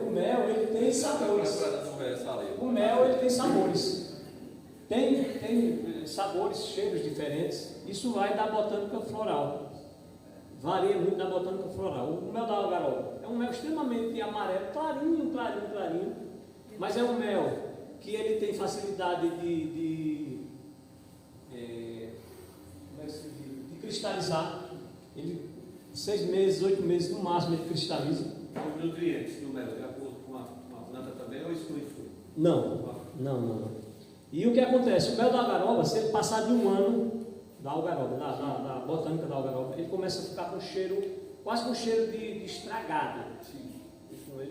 O mel ele tem sabores. O mel ele tem sabores. Tem sabores, cheiros diferentes. Isso vai da botânica floral. Varia muito da botânica floral. O mel da algaroba é um mel extremamente amarelo, clarinho. Mas é um mel que ele tem facilidade de cristalizar. Ele 6 meses, 8 meses no máximo ele cristaliza. Os nutrientes do mel, de acordo com a planta também, ou exclui tudo? Não. E o que acontece? O mel da algaroba, se ele passar de um ano da algaroba, da botânica da algaroba, ele começa a ficar com cheiro, quase com cheiro de estragado. Sim.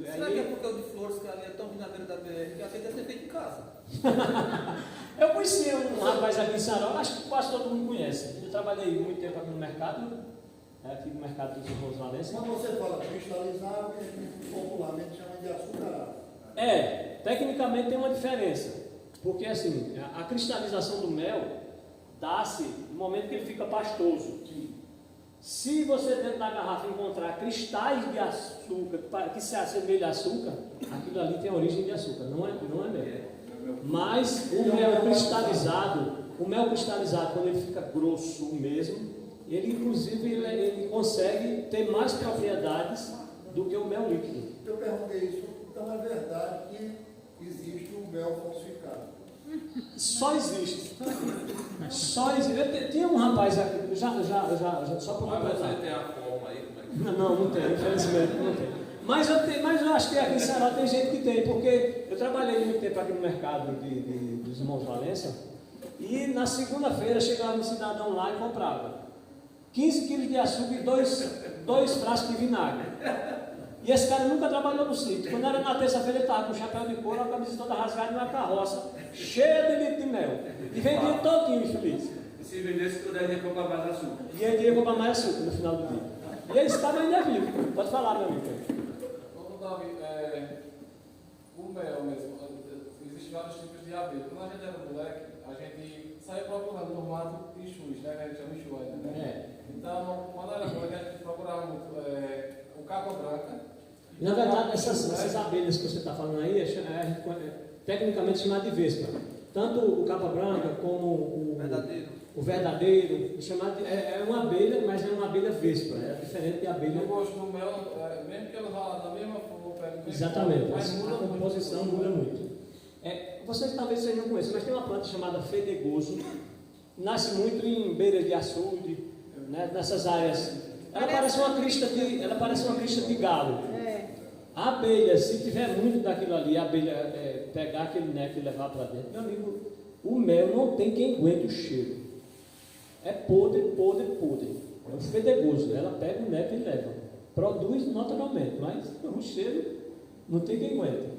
Será que é porque o de flores que ali é tão na beira da BR que até deve ter feito em casa? Eu conheci um rapaz aqui em Sarau, acho que quase todo mundo conhece. Eu trabalhei muito tempo aqui no mercado, aqui no mercado dos Rose Valência. Quando você fala cristalizar, popularmente chama de açucarado. Tecnicamente tem uma diferença. Porque assim, a cristalização do mel dá-se no momento que ele fica pastoso. Se você dentro da garrafa encontrar cristais de açúcar que se assemelham a açúcar, aquilo ali tem origem de açúcar, não é mel. Mas o mel cristalizado, quando ele fica grosso mesmo, ele inclusive ele consegue ter mais propriedades do que o mel líquido. Eu perguntei isso, então é verdade que existe o mel falsificado? Só existe. Tinha um rapaz aqui, já só para completar. Você tem a forma aí? Como é que... Não tem, infelizmente não tem. Mas eu acho que aqui em Ceará tem gente que tem, porque eu trabalhei muito tempo aqui no mercado dos irmãos Valença, e na segunda-feira chegava um cidadão lá e comprava 15 quilos de açúcar e dois frascos de vinagre. E esse cara nunca trabalhou no sítio. Quando era na terça-feira, ele estava com chapéu de couro, a camisa toda rasgada e uma carroça cheia de litro de mel. E vendia todinho, infeliz. E se vendesse, poderia comprar mais açúcar. E ele ia comprar mais açúcar no final do dia. E esse cara ainda é vivo. Pode falar, meu amigo. Ô, Davi, o mel mesmo, existem vários tipos de abelha. Quando a gente era moleque, a gente saía procurando no mato enxus, né? A gente chama enxu ainda, né? Então, quando era moleque, a gente procurava muito o capa branca. Na verdade, essas abelhas que você está falando aí, tecnicamente chamada de vespa. Tanto o capa branca como o verdadeiro é uma abelha, mas é uma abelha vespa, é diferente de abelha. Eu gosto do mel, mesmo que ela vá da mesma forma. Exatamente, a composição muda muito. Vocês talvez vocês não conheçam, mas tem uma planta chamada fedegoso, nasce muito em beiras de açude, né, nessas áreas. Ela parece uma crista de galo. A abelha, se tiver muito daquilo ali, a abelha pegar aquele néctar e levar para dentro, meu amigo, o mel não tem quem aguente o cheiro. É podre. É um fedegoso. Ela pega o néctar e leva. Produz naturalmente, mas o cheiro não tem quem aguente.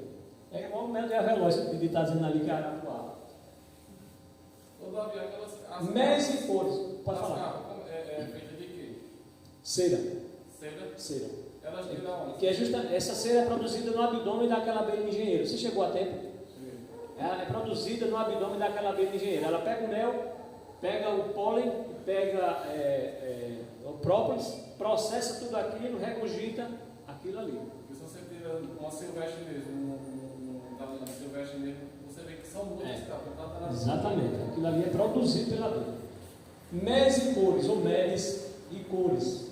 É igual o mel de Aveloz, que ele está dizendo ali que é Arapuá. Méis e cores. Pode falar. É feita de quê? Cera. Cera? Elas viram onde? Que é essa cera é produzida no abdômen daquela abelha de engenheiro. Você chegou a tempo? Ela é produzida no abdômen daquela abelha de engenheiro. Ela pega o mel, pega o pólen, pega o própolis, processa tudo aquilo, regurgita aquilo ali. E se você tira uma silvestre mesmo, um silvestre mesmo, você vê que são muitas capas. Exatamente. Aquilo ali é produzido pela abelha. Méis e cores, ou méis e cores.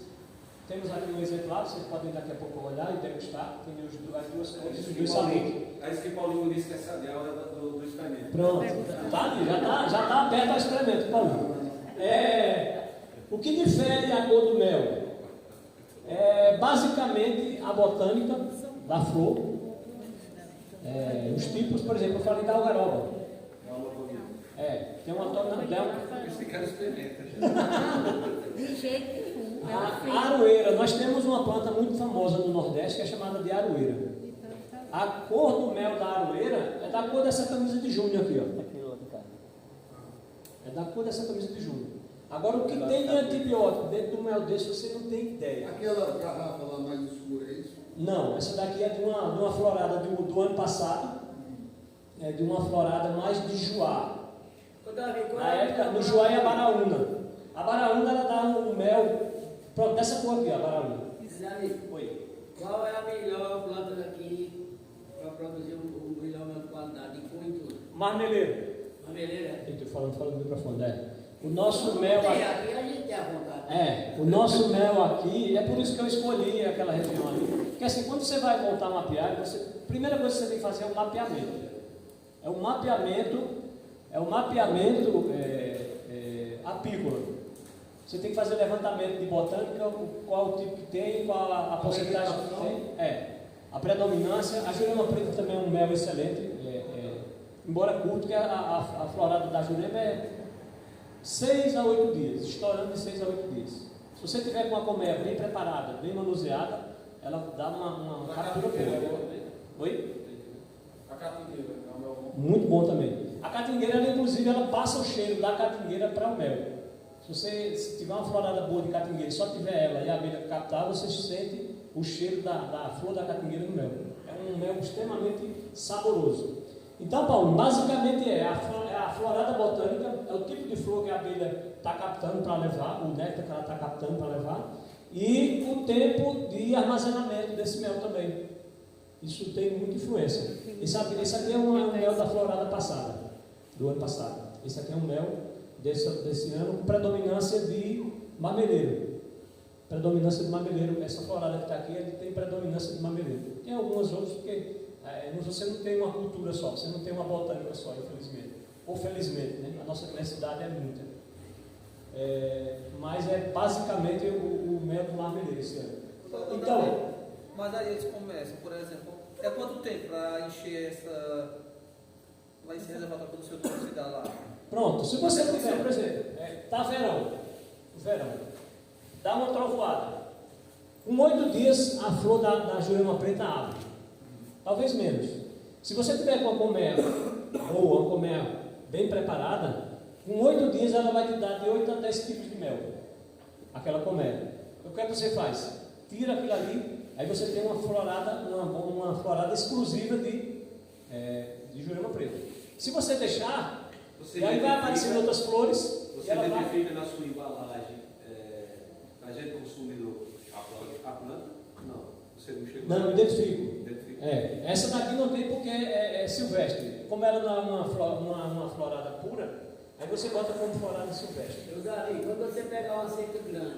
Temos aqui um exemplar, vocês podem daqui a pouco olhar e degustar. Tem as duas cores, os dois sabores. É isso que Paulinho disse que essa é a hora do experimento. Pronto, está ali, já está aberto ao experimento, Paulinho. O que difere a cor do mel? Basicamente a botânica da flor. Os tipos, por exemplo, eu falei da algaroba. Tem uma torna dela. Esse cara experimenta. A aroeira, nós temos uma planta muito famosa no Nordeste que é chamada de aroeira. A cor do mel da aroeira é da cor dessa camisa de junho aqui, ó. É da cor dessa camisa de junho. Agora, o que tem de antibiótico dentro do mel desse, você não tem ideia. Aquela garrafa lá mais escura, é isso? Não, essa daqui é de uma florada do ano passado. É de uma florada mais de Juá. Na época, no Juá e a Baraúna. A Baraúna, ela dá um mel. Pronto, dessa cor aqui, a Baraúna. Oi. Qual é a melhor planta daqui para produzir o melhor mel de qualidade? Inclui tudo. Marmeleiro. Marmeleiro, Estou falando no microfone, O nosso mel aqui. A gente tem a vontade. O nosso mel aqui, é por isso que eu escolhi aquela região ali. Porque assim, quando você vai montar uma mapear, a primeira coisa que você tem que fazer é um mapeamento. É um mapeamento apícola. Você tem que fazer levantamento de botânica, qual o tipo que tem, qual a porcentagem que tem. A predominância. A Jurema Preta também é um mel excelente, embora curto, que a florada da Jurema é 6 a 8 dias, estourando de 6 a 8 dias. Se você tiver com a colmeia bem preparada, bem manuseada, ela dá uma captura boa. Oi? A catingueira é um mel bom. Muito bom também. A catingueira, inclusive, ela passa o cheiro da catingueira para o mel. Se tiver uma florada boa de catingueira, só tiver ela e a abelha captar, você sente o cheiro da flor da catingueira no mel. É um mel extremamente saboroso. Então, Paulo, basicamente a florada botânica, é o tipo de flor que a abelha está captando para levar, o néctar que ela está captando para levar, e o tempo de armazenamento desse mel também. Isso tem muita influência. Esse aqui é um mel da florada passada, do ano passado. Esse aqui é um mel desse ano com predominância de mameleiro. Predominância de mameleiro. Essa florada que está aqui, ele tem predominância de mameleiro. Tem algumas outras, porque você não tem uma cultura só, você não tem uma botânica só, infelizmente. Ou felizmente, né? A nossa diversidade é muita. Mas é basicamente o mel do marmeleiro esse ano. Então, mas aí eles começam, por exemplo, quanto tempo para encher essa. Vai ser reservado para o seu tempo se dá lá? Pronto, se você tiver, por exemplo, está verão, dá uma trovoada. Com 8 dias a flor da Jurema Preta abre. Talvez menos. Se você tiver com uma colmeia boa, uma colmeia bem preparada, com 8 dias ela vai te dar de 8 a 10 quilos de mel. Aquela colmeia. O que é que você faz? Tira aquilo ali, aí você tem uma florada exclusiva de Jurema Preta. Se você deixar, e aí vai aparecer outras flores. Você identifica na sua embalagem, a gente consumidor, a planta? Não. Você não chegou? Não, identifico. Essa daqui não tem porque é silvestre. Como ela não é uma florada pura, aí você bota como florada silvestre. Davi, quando você pegar uma seca grande,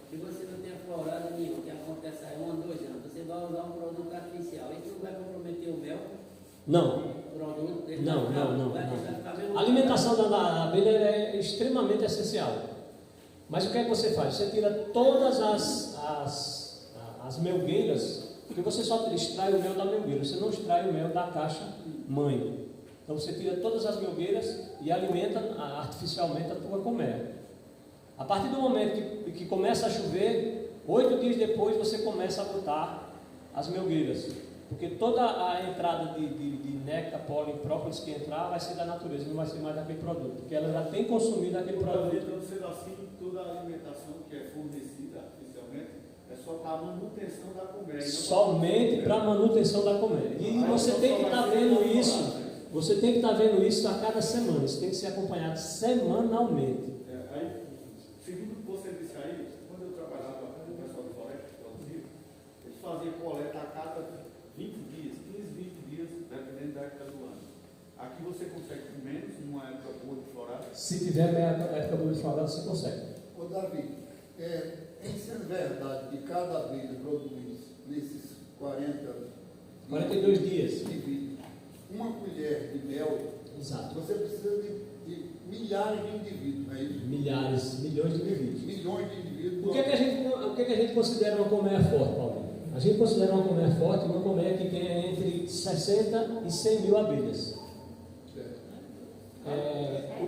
se você não tem florada nenhuma, que acontece aí 1 ou 2 anos, você vai usar um produto artificial. Isso não vai comprometer o mel? Não. Não. A alimentação da abelha é extremamente essencial. Mas o que é que você faz? Você tira todas as melgueiras, porque você só extrai o mel da melgueira, você não extrai o mel da caixa mãe. Então você tira todas as melgueiras e alimenta artificialmente a tua colmeia. A partir do momento que começa a chover, 8 dias depois você começa a botar as melgueiras. Porque toda a entrada de néctar, pólen, própolis que entrar vai ser da natureza, não vai ser mais daquele produto, porque ela já tem consumido aquele produto. Então, sendo assim, toda a alimentação que é fornecida artificialmente é só para a manutenção da colmeia. Somente para a manutenção da colmeia. E você tem que estar vendo isso, você tem que estar vendo isso a cada semana, isso tem que ser acompanhado semanalmente. Aí, segundo o que você disse aí, quando eu trabalhava com o pessoal de floresta, eles faziam coleta a cada 20 dias, 15, 20 dias, dependendo da época do ano. Aqui você consegue menos numa época boa de florada? Se tiver época boa de florada, você consegue. Ô Davi, em sendo verdade que cada abelha produz nesses 42 dias uma colher de mel, exato. Você precisa de milhares de indivíduos, não é isso? Milhões de indivíduos. Milhões de indivíduos. O que a gente considera uma colmeia forte, Paulo? A gente considera uma colmeia forte uma colmeia que tem entre 60 e 100 mil abelhas. O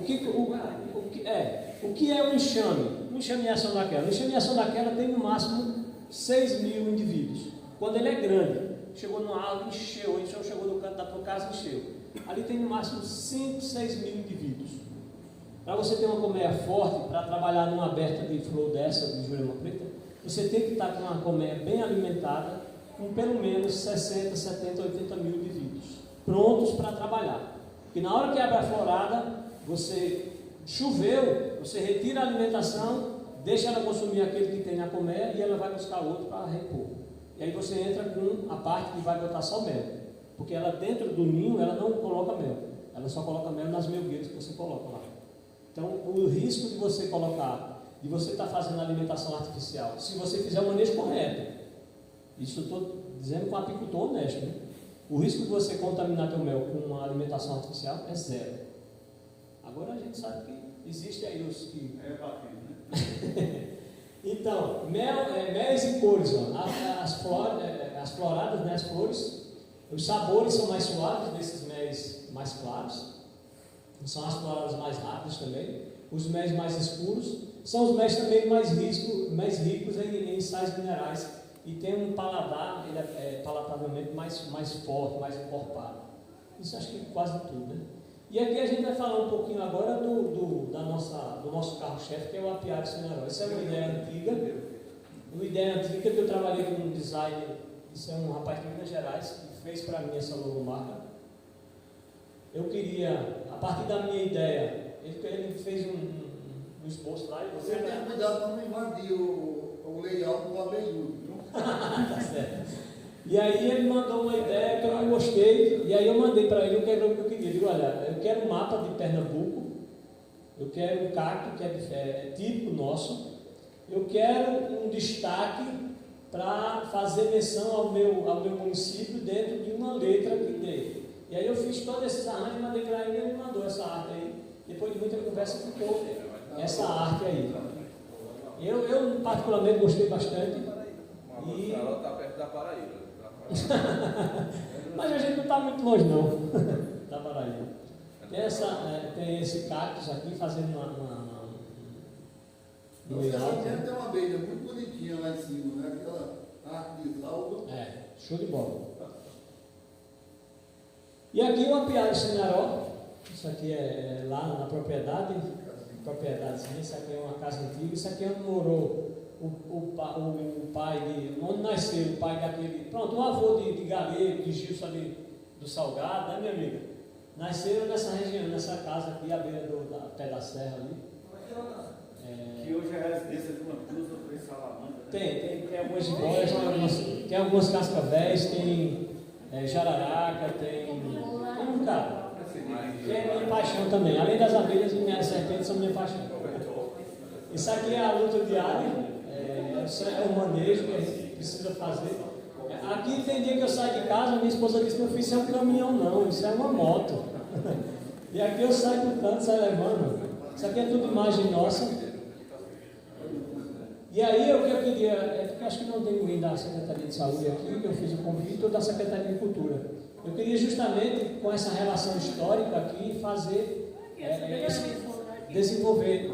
que é o enxame? O enxameação daquela? O enxameação daquela tem no máximo 6 mil indivíduos. Quando ele é grande, chegou no alto, encheu, chegou no canto da tua casa, encheu. Ali tem no máximo 5, 6 mil indivíduos. Para você ter uma colmeia forte, para trabalhar numa aberta de flor dessa, de Jurema Preta, você tem que estar com uma colmeia bem alimentada, com pelo menos 60, 70, 80 mil indivíduos, prontos para trabalhar. Porque na hora que abre a florada, você choveu, você retira a alimentação, deixa ela consumir aquele que tem na colmeia e ela vai buscar outro para repor. E aí você entra com a parte que vai botar só mel. Porque ela dentro do ninho, ela não coloca mel. Ela só coloca mel nas melgueiras que você coloca lá. Então, o risco de você colocar, de você estar fazendo alimentação artificial, se você fizer o manejo correto, isso eu estou dizendo com um apicultor honesto, né? O risco de você contaminar teu mel com uma alimentação artificial é 0. Agora a gente sabe que existe aí os que... né? Então, méis e cores, ó. As floradas, né, as flores, os sabores são mais suaves desses méis mais claros, são as floradas mais rápidas também. Os méis mais escuros são os méis também mais ricos em sais minerais e tem um paladar, ele é palatavelmente mais forte, mais encorpado. Isso acho que quase tudo, né? E aqui a gente vai falar um pouquinho agora do nosso carro-chefe, que é o apiário cineróide. Isso é uma ideia antiga que eu trabalhei com um design. Isso é um rapaz de Minas Gerais que fez para mim essa logomarca. Eu queria, a partir da minha ideia, ele fez no esboço lá. Você tem cuidado para não invadir o layout do abelhudo, viu? Tá certo. E aí ele mandou uma ideia que eu não gostei, e aí eu mandei para ele o que eu queria. Eu digo, olha, eu quero um mapa de Pernambuco, eu quero um cacto que é típico nosso, eu quero um destaque para fazer menção ao meu município dentro de uma letra que dê. E aí eu fiz todos esses arranjos, mandei para ele e ele mandou essa arte aí. Depois de muita conversa ficou essa arte aí. Eu particularmente gostei bastante. E... está perto da Paraíba. Mas a gente não está muito longe não, da Paraíba. Tem esse cactus aqui fazendo Você também tem uma abelha muito bonitinha lá em cima, né? Aquela arte de laudo. Show de bola. E aqui o apiário Senharó, isso aqui é lá na propriedadezinha, isso aqui é uma casa antiga, isso aqui é onde morou o pai onde nasceu o pai daquele, pronto, o avô de Galego, de Gilson ali do Salgado, né minha amiga? Nasceram nessa região, nessa casa aqui, à beira do pé da serra ali. Que hoje é a residência de uma cruz ou em Salamanca. Tem algumas jiboias, tem algumas cascavéis, tem jararaca, tem um cara. Que é minha paixão também. Além das abelhas e minhas serpentes são minha paixão. Isso aqui é a luta diária, é o manejo que a gente precisa fazer. Aqui tem dia que eu saio de casa, minha esposa disse, meu filho, isso é um caminhão não, isso é uma moto. E aqui eu saio do canto, saio levando. Isso aqui é tudo imagem nossa. E aí o que eu queria, porque acho que não tem ninguém da Secretaria de Saúde aqui, que eu fiz o convite, ou da Secretaria de Cultura. Eu queria justamente, com essa relação histórica aqui, fazer, desenvolver,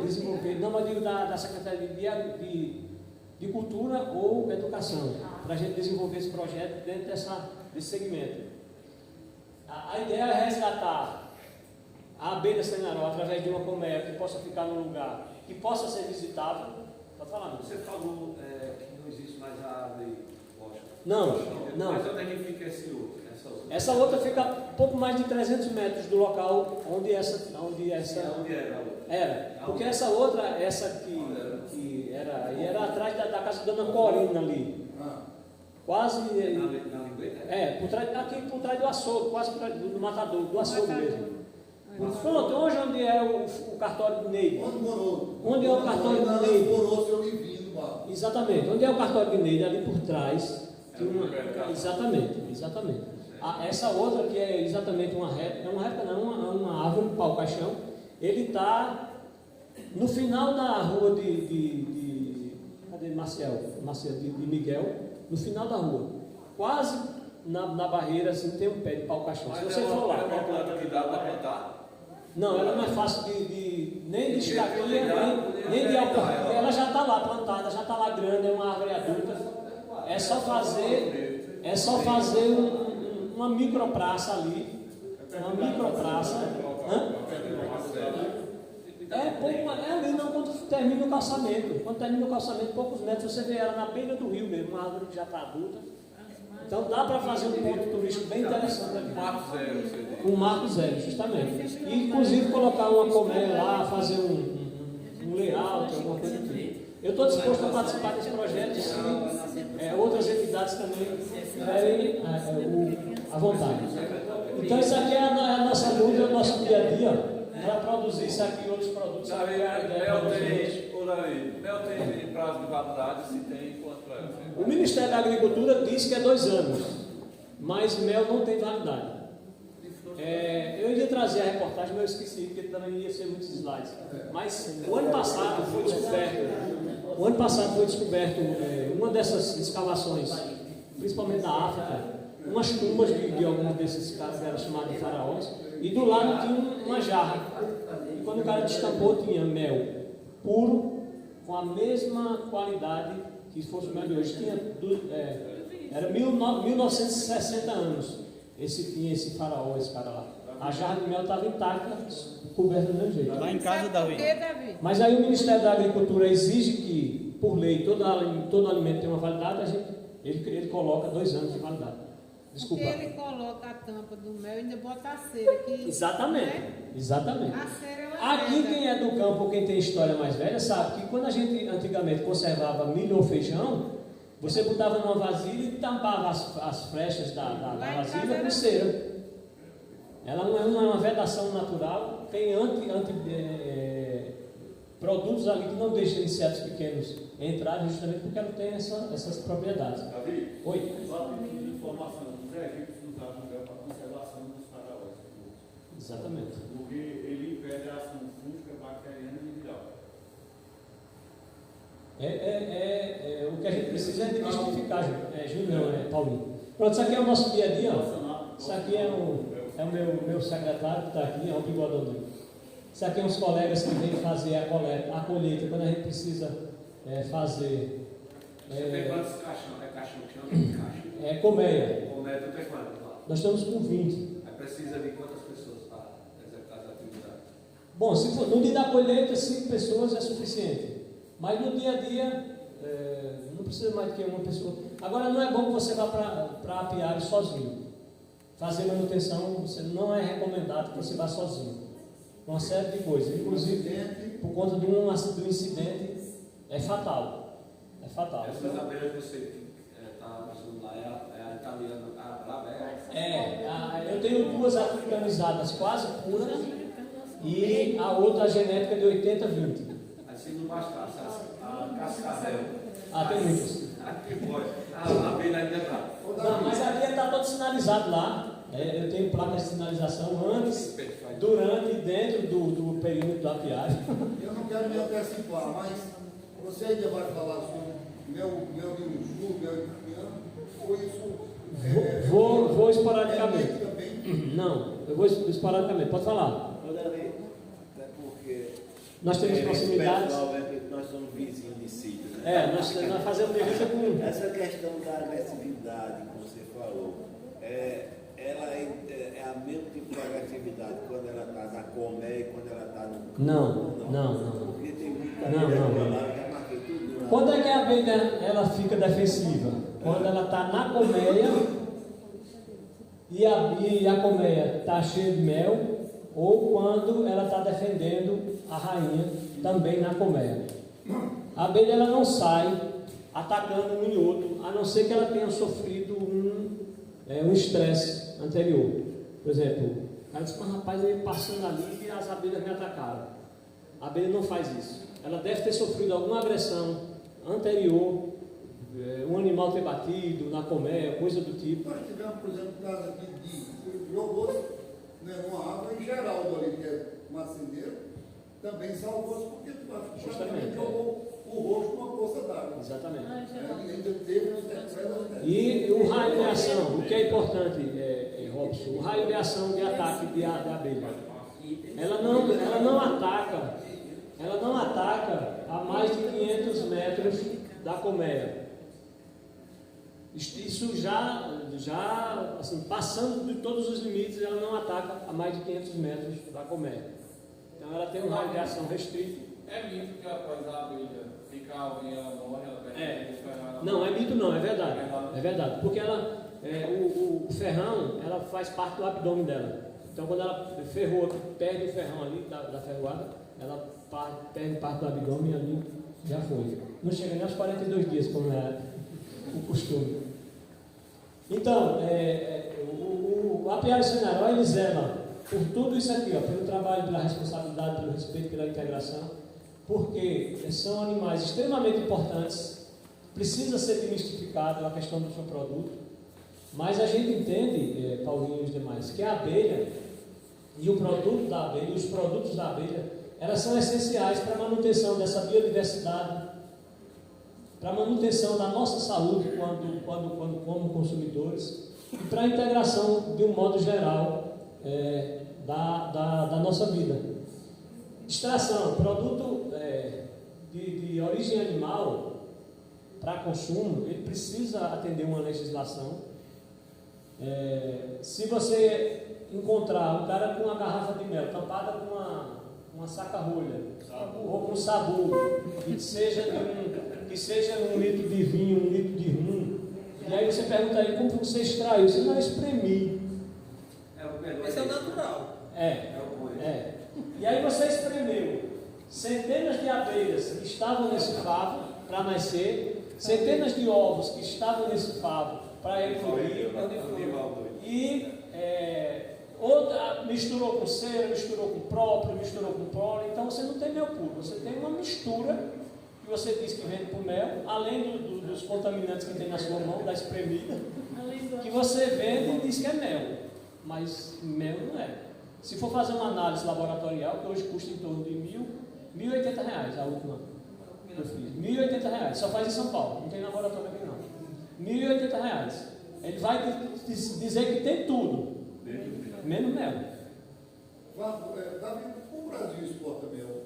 não, mas digo da Secretaria de Cultura ou Educação, para a gente desenvolver esse projeto dentro desse segmento. A ideia é resgatar a abelha Senharó através de uma colmeia que possa ficar num lugar que possa ser visitável. Está falando? Você falou que não existe mais a árvore rocha. Não. Mas onde é que fica essa outra? Essa outra fica pouco mais de 300 metros do local onde essa era. Porque essa outra, que era atrás da casa da Dona Corina ali. Quase. Por trás do açougue, quase do matador, do açougue mesmo. Pronto, onde é o cartório do Neide? Onde é o cartório do Neide? Exatamente, onde é o cartório do Neide? Ali por trás. Exatamente. Essa outra que é exatamente uma árvore, um pau-caixão, ele está no final da rua cadê Marcel, de Miguel, no final da rua, quase na barreira, assim, tem um pé de pau-caixão. Se você for lá. É uma planta que dá para plantar? Não, ela não é fácil nem de estaquia, nem de alcance. Ela já está lá plantada, já está lá grande, é uma árvore adulta. É só fazer uma micropraça ali. Uma micropraça. É ali não, quando termina o calçamento. Quando termina o calçamento, poucos metros, você vê ela na beira do rio mesmo, uma árvore que já está adulta. Então dá para fazer um ponto turístico bem interessante aqui. Um marco zero, justamente. E inclusive colocar uma colmeia lá, fazer um layout, alguma coisa assim. Eu estou disposto a participar desse projeto se outras entidades também tiverem à vontade. Então isso aqui é a nossa luta, o nosso dia a dia, para produzir isso aqui e outros produtos. Mel tem prazo de validade, se tem quanto é? O Ministério da Agricultura diz que é 2 anos, mas mel não tem validade. Eu ia trazer a reportagem, mas eu esqueci, porque também ia ser muitos slides. Mas o ano passado foi descoberto uma dessas escavações, principalmente da África, umas tumbas de alguns desses caras que eram chamados de faraós, e do lado tinha uma jarra. E quando o cara destampou, tinha mel puro, com a mesma qualidade que fosse o mel de hoje. Era 1960 anos. Tinha esse faraó, esse cara lá. A jarra de mel estava intacta, coberta do mesmo jeito. Lá em casa, Davi. Mas aí o Ministério da Agricultura exige que, por lei, todo alimento tem uma validade, ele coloca 2 anos de validade. Desculpa. Porque ele coloca a tampa do mel e ainda bota a cera. Que, exatamente, né? Exatamente. A cera ela Aqui quem é do campo ou quem tem história mais velha sabe que quando a gente antigamente conservava milho ou feijão, você botava numa vasilha e tampava as frechas da vasilha com cera. Ela não é uma vedação natural, tem produtos ali que não deixam insetos pequenos entrarem, justamente porque ela tem essas propriedades. Davi? Oi? Só pedindo informação, os egípcios usavam o mel para a conservação dos faraós. Exatamente. Porque ele impede a ação fúngica, bacteriana e viral. O que a gente precisa é desmistificar, Júnior, Paulinho. Pronto, isso aqui é o nosso dia a dia. Ó. Isso aqui é o meu secretário que está aqui, é o bigodão. Isso aqui é uns colegas que vêm fazer a colheita, quando a gente precisa fazer. Você tem quantos caixão? É caixão que chama? Caixa? Colmeia. Colmeia, tu tem quantos? Nós estamos com 20. Aí precisa de quantas pessoas para executar as atividades? Bom, se for no dia da colheita, 5 pessoas é suficiente. Mas no dia a dia, não precisa mais do que uma pessoa. Agora, não é bom que você vá para apiário sozinho. Fazer manutenção, não é recomendado que você vá sozinho. Uma série de coisas. Inclusive, por conta do incidente, é fatal. É fatal. Essas abelhas que você está mostrando lá, é a italiana, a brava, eu tenho 2 africanizadas quase puras e a outra genética de 80-20. Se não bastasse a cascavel. Tem muitas. Aqui pode. A abelha ainda está. Não, mas a abelha está todo sinalizado lá. Eu tenho placas de sinalização antes, durante e dentro do período do apiário. Eu não quero me antecipar, mas você ainda vai falar sobre meu Iuju, meu italiano, ou isso... Vou esporadicamente. Não, eu vou esporadicamente. Pode falar. É porque nós temos proximidades. Nós somos vizinhos de sítio, né? Nós fazemos divisa com... Essa questão da agressividade que você falou, ela é a mesma tipo de agressividade quando ela está na colmeia e quando ela está no... Não. Porque tem muita abelha lá, já marquei tudo lá. Quando é que a abelha ela fica defensiva? Quando ela está na colmeia e a colmeia está cheia de mel, ou quando ela está defendendo a rainha também na colmeia. A abelha ela não sai atacando um e outro, a não ser que ela tenha sofrido um estresse anterior. Por exemplo, o cara disse, mas rapaz, eu ia passando ali e as abelhas me atacaram. A abelha não faz isso. Ela deve ter sofrido alguma agressão anterior, um animal ter batido na colmeia, coisa do tipo. Nós tivemos, por exemplo, caso aqui de jogou uma água em Geraldo ali, que é marceneiro, também salvou-se porque justamente jogou o rosto com uma poça d'água. Exatamente. Ainda teve e o raio de ação, o que é importante, Robson, o raio de ação de ataque de abelha. Ela não ataca a mais de 500 metros da colmeia. Isso já assim, passando de todos os limites, ela não ataca a mais de 500 metros da colmeia. Então ela tem um raio de ação restrito. É mito que após a abelha ficar e ela morre, ela perde Não, é mito não, é verdade. É verdade. Porque ela, o ferrão, ela faz parte do abdômen dela. Então quando ela ferrou, perde o ferrão ali da ferroada, ela perde parte do abdômen e ali já foi. Não chega nem aos 42 dias, como é o costume. Então, o apiário semeador, ele zela por tudo isso aqui, pelo trabalho, pela responsabilidade, pelo respeito, pela integração, porque são animais extremamente importantes, precisa ser desmistificado a questão do seu produto, mas a gente entende, Paulinho e os demais, que a abelha e o produto da abelha, os produtos da abelha, elas são essenciais para a manutenção dessa biodiversidade, para a manutenção da nossa saúde como consumidores e para a integração, de um modo geral, da nossa vida. Extração, produto de origem animal para consumo, ele precisa atender uma legislação. Se você encontrar um cara com uma garrafa de mel tampada com uma saca-rolha ou com sabu, que seja um litro de vinho, um litro de rum, e aí você pergunta aí como você extraiu. Você não espremi. Esse é o natural. E aí você espremeu centenas de abelhas que estavam nesse favo para nascer, centenas de ovos que estavam nesse favo para eclodir, e outra misturou com cera, misturou com próprio, misturou com pólen. Então você não tem mel puro, você tem uma mistura que você diz que vende para o mel, além dos contaminantes que tem na sua mão, da espremida, que você vende e diz que é mel, mas mel não é. Se for fazer uma análise laboratorial, que hoje custa em torno de R$1.080, a última que eu fiz, R$1.080, só faz em São Paulo, não tem laboratório aqui não, R$1.080. Ele vai dizer que tem tudo, menos mel. Davi, o Brasil exporta mel?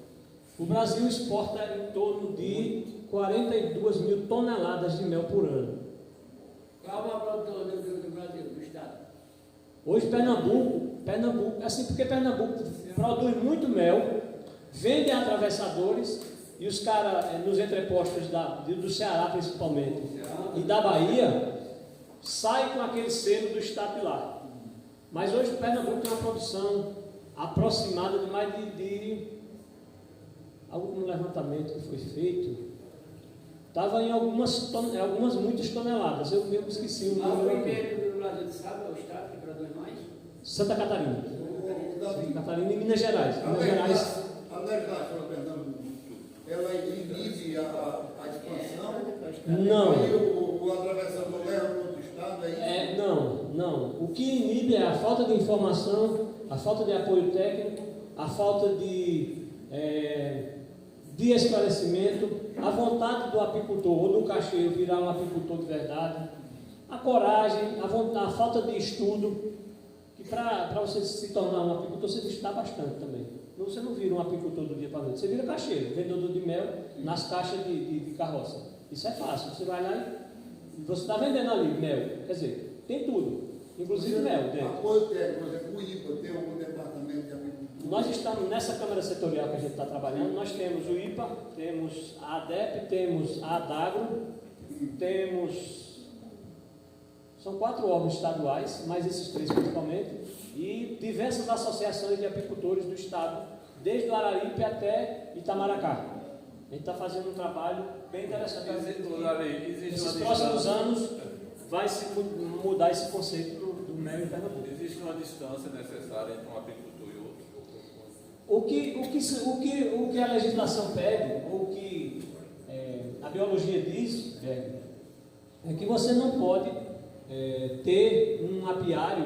O Brasil exporta em torno de 42 mil toneladas de mel por ano. Qual é a produção do Brasil, do estado? Hoje Pernambuco, assim, porque Pernambuco produz muito mel, vende a atravessadores, e os caras, nos entrepostos do Ceará principalmente, e da Bahia, saem com aquele selo do estado de lá. Mas hoje Pernambuco tem uma produção aproximada de mais de algum levantamento que foi feito, estava em algumas muitas toneladas. Eu mesmo esqueci o número. O primeiro do Brasil, sabe, é o estado que produz mais? Santa Catarina. Santa Catarina e Minas Gerais. A legislação Pernambuco, ela inibe a expansão? Não. Aí o atravessador leva para outro estado aí? Não. O que inibe é a falta de informação, a falta de apoio técnico, a falta de esclarecimento, a vontade do apicultor ou do caixeiro virar um apicultor de verdade, a coragem, a falta de estudo, que para você se tornar um apicultor você tem que estudar bastante também. Você não vira um apicultor do dia para a noite, você vira caixeiro, vendedor de mel nas caixas de carroça. Isso é fácil, você vai lá e você está vendendo ali mel, quer dizer, tem tudo, inclusive mel dentro. Apoio técnico, por exemplo, o IPA tem algum departamento de apicultura? Nós estamos nessa Câmara Setorial que a gente está trabalhando, nós temos o IPA, temos a ADEP, temos a ADAGRO, são 4 órgãos estaduais, mais esses 3 principalmente, e diversas associações de apicultores do estado, desde o Araripe até Itamaracá. A gente está fazendo um trabalho bem interessante. Nesses próximos anos vai se mudar esse conceito do mel em Pernambuco. Existe uma distância necessária entre um apicultor e outro? O que a legislação pede, ou o que a biologia diz, é que você não pode ter um apiário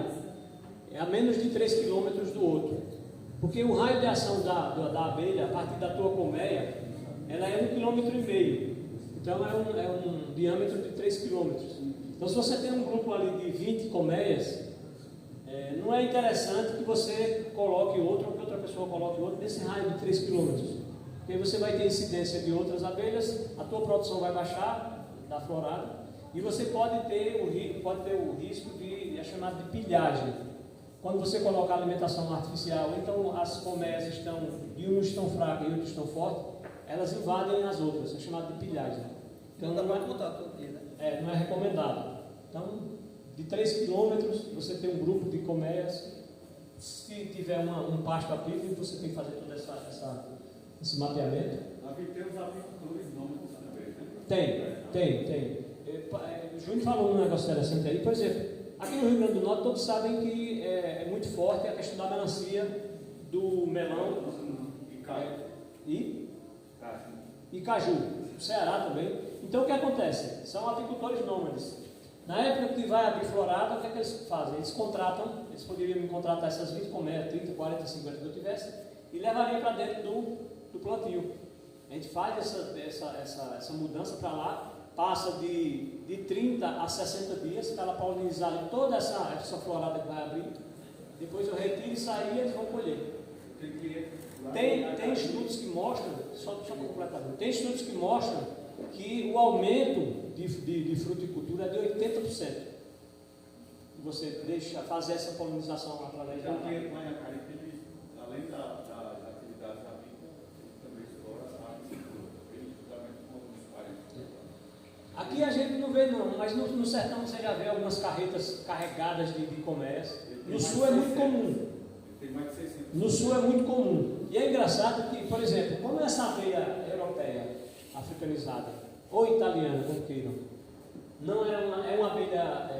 a menos de 3 quilômetros do outro, porque o raio de ação da abelha, a partir da tua colmeia, ela é 1,5 km, então é um diâmetro de 3 quilômetros. Então se você tem um grupo ali de 20 colmeias, não é interessante que você coloque outro, ou que outra pessoa coloque outro nesse raio de 3 quilômetros, porque você vai ter incidência de outras abelhas, a tua produção vai baixar da florada, e você pode ter o risco de chamado de pilhagem. Quando você coloca a alimentação artificial, então as colmeias umas estão fracas e outras estão fortes, elas invadem as outras, é chamado de pilhagem. Então não é recomendado. Então, de 3 quilômetros, você tem um grupo de colmeias. Se tiver um pasto apícola, você tem que fazer todo esse mapeamento. Aqui tem os apicultores nômades também, né? Tem. O Júnior falou um negócio interessante aí, por exemplo, aqui no Rio Grande do Norte todos sabem que é muito forte a questão da melancia, do melão e caju, o Ceará também. Então o que acontece? São apicultores nômades. Na época que vai abrir florada, o que é que eles fazem? Eles poderiam me contratar essas 20 colmeias, 30, 40, 50 que eu tivesse, e levariam para dentro do plantio. A gente faz essa mudança para lá, passa de 30 a 60 dias para ela polinizar toda essa florada que vai abrir. Depois eu retiro e sair e eles vão colher. Tem estudos que mostram, só completamente, tem estudos que mostram que o aumento de fruticultura é de 80%. Você deixa fazer essa polinização através da água. Além das atividades avícolas, também explora a agricultura, justamente como os pais. Aqui a gente não vê não, mas no sertão você já vê algumas carretas carregadas de comércio. No sul é muito comum. No sul é muito comum. E é engraçado que, por exemplo, como essa abelha europeia, africanizada, ou italiana, como queiram, não é uma abelha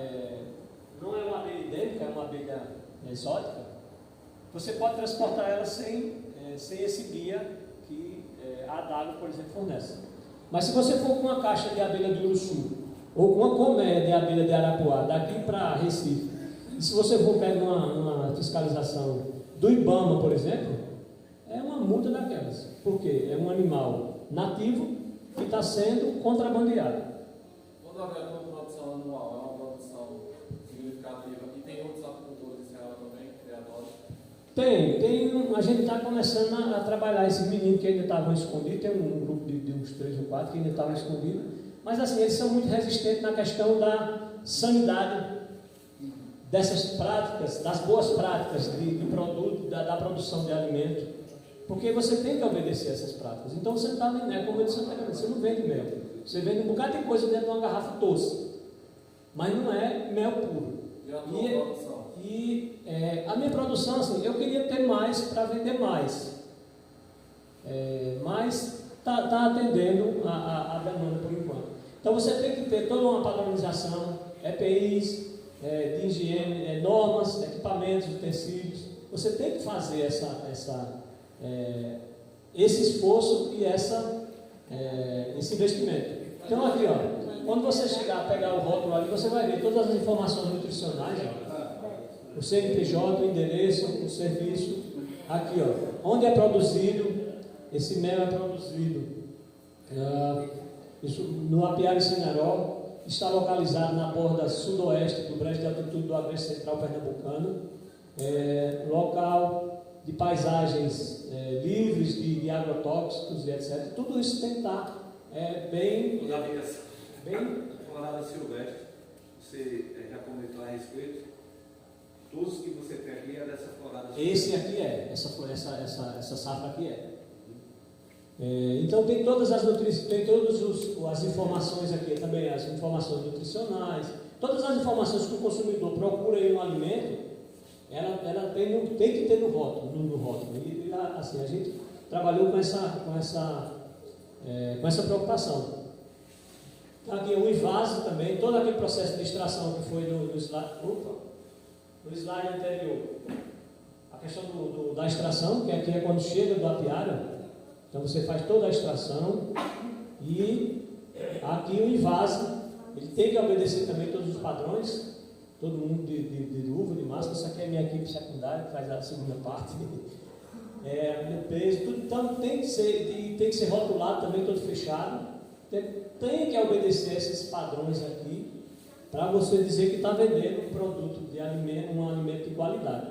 endêmica, é uma abelha exótica, você pode transportar ela sem esse guia que a Dago, por exemplo, fornece. Mas se você for com uma caixa de abelha de Uruçu, ou com uma colmeia de abelha de Arapuá, daqui para Recife, e se você for pegar uma fiscalização do IBAMA, por exemplo, é uma multa daquelas. Por quê? É um animal nativo que está sendo contrabandeado. Quando haver uma produção anual, é uma produção significativa, e tem outros apicultores em Ceará também, criadores? Tem. A gente está começando a trabalhar esses meninos que ainda estavam escondidos, tem um grupo de uns 3 ou 4 que ainda estavam escondidos, mas assim, eles são muito resistentes na questão da sanidade dessas práticas, das boas práticas de produto, da produção de alimento, porque você tem que obedecer essas práticas. Então você está, como eu disse anteriormente, você não vende mel, você vende um bocado de coisa dentro de uma garrafa doce, mas não é mel puro. E a minha produção, assim, eu queria ter mais para vender mais, mas está atendendo a demanda por enquanto. Então você tem que ter toda uma padronização, EPIs, de higiene, normas, equipamentos, utensílios. Você tem que fazer esse esforço e esse investimento. Então aqui, ó, quando você chegar a pegar o rótulo ali, você vai ver todas as informações nutricionais, ó, o CNPJ, o endereço, o serviço, aqui, ó, onde é produzido, esse mel é produzido, isso, no Apiário Senaró, está localizado na borda sudoeste do brejo de altitude do Agreste Central Pernambucano, local de paisagens livres de agrotóxicos e etc. Tudo isso tem que estar bem... Florada silvestre, você já comentou a respeito, todos que você tem aqui é dessa florada silvestre? Esse aqui essa safra aqui é. Então tem todas as informações aqui também, as informações nutricionais, todas as informações que o consumidor procura em um alimento, ela tem que ter no rótulo. E assim, a gente trabalhou com essa preocupação. Aqui o invase também, todo aquele processo de extração que foi no slide anterior. A questão da extração, que aqui é quando chega do apiário. Então você faz toda a extração e aqui o invase, ele tem que obedecer também todos os padrões, todo mundo de luva, de máscara. Isso aqui é minha equipe secundária, que faz a segunda parte. Meu peso, tudo, então tem que ser rotulado também, todo fechado. Tem que obedecer esses padrões aqui para você dizer que está vendendo um produto de alimento, um alimento de qualidade.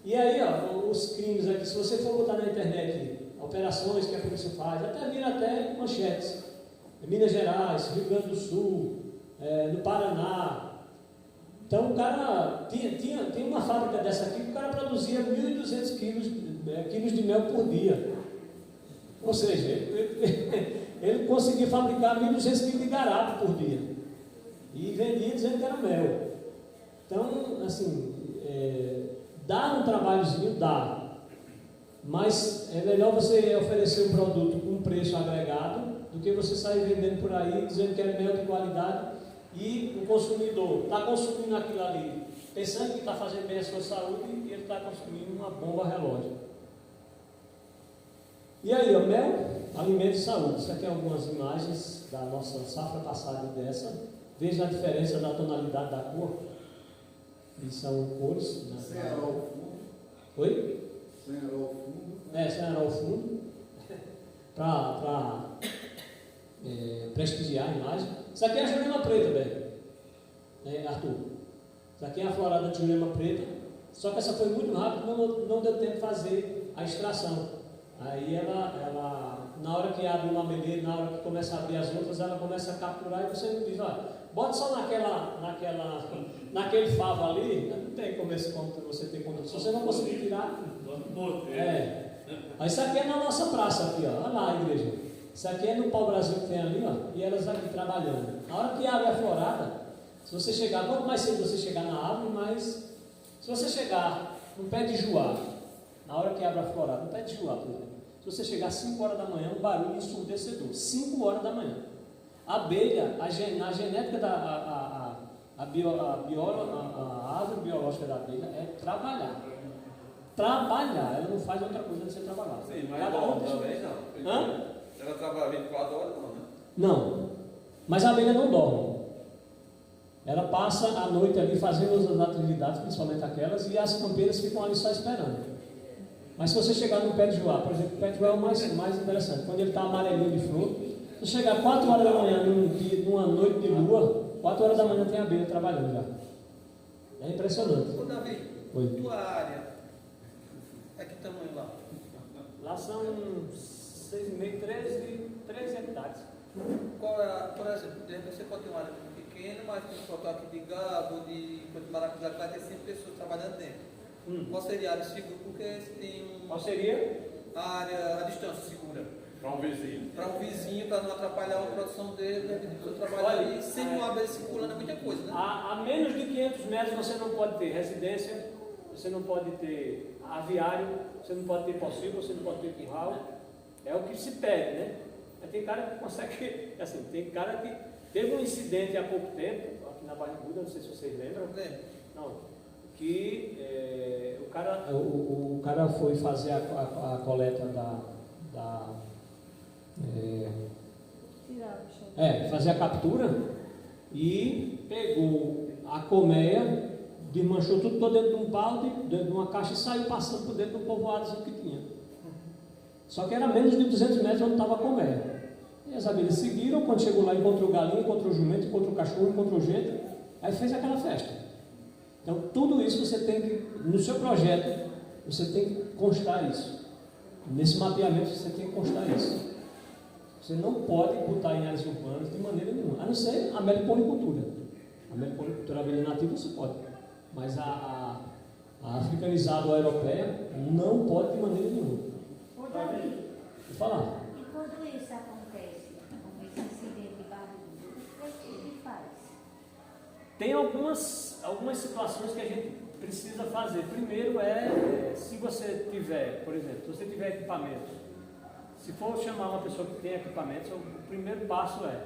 E aí, ó, os crimes aqui, se você for botar na internet operações que a polícia faz, vira manchetes. Minas Gerais, Rio Grande do Sul, no Paraná. Então o cara tinha uma fábrica dessa aqui que o cara produzia 1.200 quilos de mel por dia. Ou seja, ele conseguia fabricar 1.200 quilos de garapo por dia. E vendia dizendo que era mel. Então, assim, dá um trabalhozinho, dá. Mas é melhor você oferecer um produto com um preço agregado do que você sair vendendo por aí dizendo que é mel de qualidade e o consumidor está consumindo aquilo ali, pensando que está fazendo bem a sua saúde e ele está consumindo uma bomba relógio. E aí, ó, mel, alimento e saúde. Isso aqui é algumas imagens da nossa safra passada e dessa. Veja a diferença da tonalidade da cor. E são cores. Sem aral ao fundo. Oi? Sem aral ao fundo. Sem aral ao fundo. Para prestigiar a imagem. Isso aqui é a Jurema Preta, velho. Arthur. Isso aqui é a florada de Jurema Preta. Só que essa foi muito rápida, não deu tempo de fazer a extração. Aí ela, na hora que abre uma abelheira, na hora que começa a abrir as outras, ela começa a capturar e você não diz, olha, bota só naquele favo ali, não tem como você ter controle. Se você não conseguir tirar. Isso aqui é na nossa praça aqui, ó. Olha lá a igreja. Isso aqui é no pau-brasil que tem ali, ó, e elas aqui trabalhando. Na hora que a árvore é florada, se você chegar, quanto mais cedo você chegar na árvore, mais... Se você chegar no pé de juá, na hora que abre a florada, no pé de juá, por exemplo, se você chegar às 5 horas da manhã, um barulho ensurdecedor, 5 horas da manhã. A abelha, na genética da a árvore biológica da abelha é trabalhar. Trabalhar, ela não faz outra coisa a não ser trabalhar. Sim, mas também não. Hã? Ela trabalha 24 horas, não, né? Não, mas a abelha não dorme. Ela passa a noite ali fazendo as atividades, principalmente aquelas, e as campeiras ficam ali só esperando. Mas se você chegar no pé de joá, por exemplo, o pé de joá é o mais interessante. Quando ele está amarelinho de flor, se você chegar 4 horas da manhã numa noite de lua, 4 horas da manhã tem abelha trabalhando já. É impressionante. Ô Davi, tua área é que tamanho lá? Lá são 6,5, 13 hectares. Qual é, por exemplo, de repente você pode ter uma área pequena, mas tem um total aqui de gado, de maracujá, que vai ter 100 pessoas trabalhando dentro. Qual seria a área segura? Porque você tem Qual seria? A distância segura. Para um vizinho. Para um vizinho, para não atrapalhar a produção dele, de repente você trabalha ali, sem uma abelha circulando é muita coisa, né? A menos de 500 metros você não pode ter residência, você não pode ter aviário, você não pode ter possível, você não pode ter curral. É o que se pede, né? Mas tem cara que consegue, assim, tem cara que teve um incidente há pouco tempo, aqui na Barriguda, não sei se vocês lembram. Não. Que o cara foi fazer a coleta fazer a captura e pegou a colmeia, desmanchou tudo dentro de um balde, dentro de uma caixa e saiu passando por dentro do povoado que tinha. Só que era menos de 200 metros onde estava a colmeia. E as abelhas seguiram, quando chegou lá encontrou galinha, encontrou jumento, encontrou cachorro, encontrou gente, aí fez aquela festa. Então, tudo isso você tem que, no seu projeto, você tem que constar isso. Nesse mapeamento, você tem que constar isso. Você não pode botar em áreas urbanas de maneira nenhuma, a não ser a meliponicultura. A meliponicultura abelha nativa você pode, mas a africanizada ou a europeia não pode de maneira nenhuma. Ô Davi, vou falar. E quando isso acontece, como esse incidente de barulho, o que faz? Tem algumas situações que a gente precisa fazer. Primeiro se você tiver, por exemplo, se você tiver equipamento, se for chamar uma pessoa que tem equipamentos, o primeiro passo é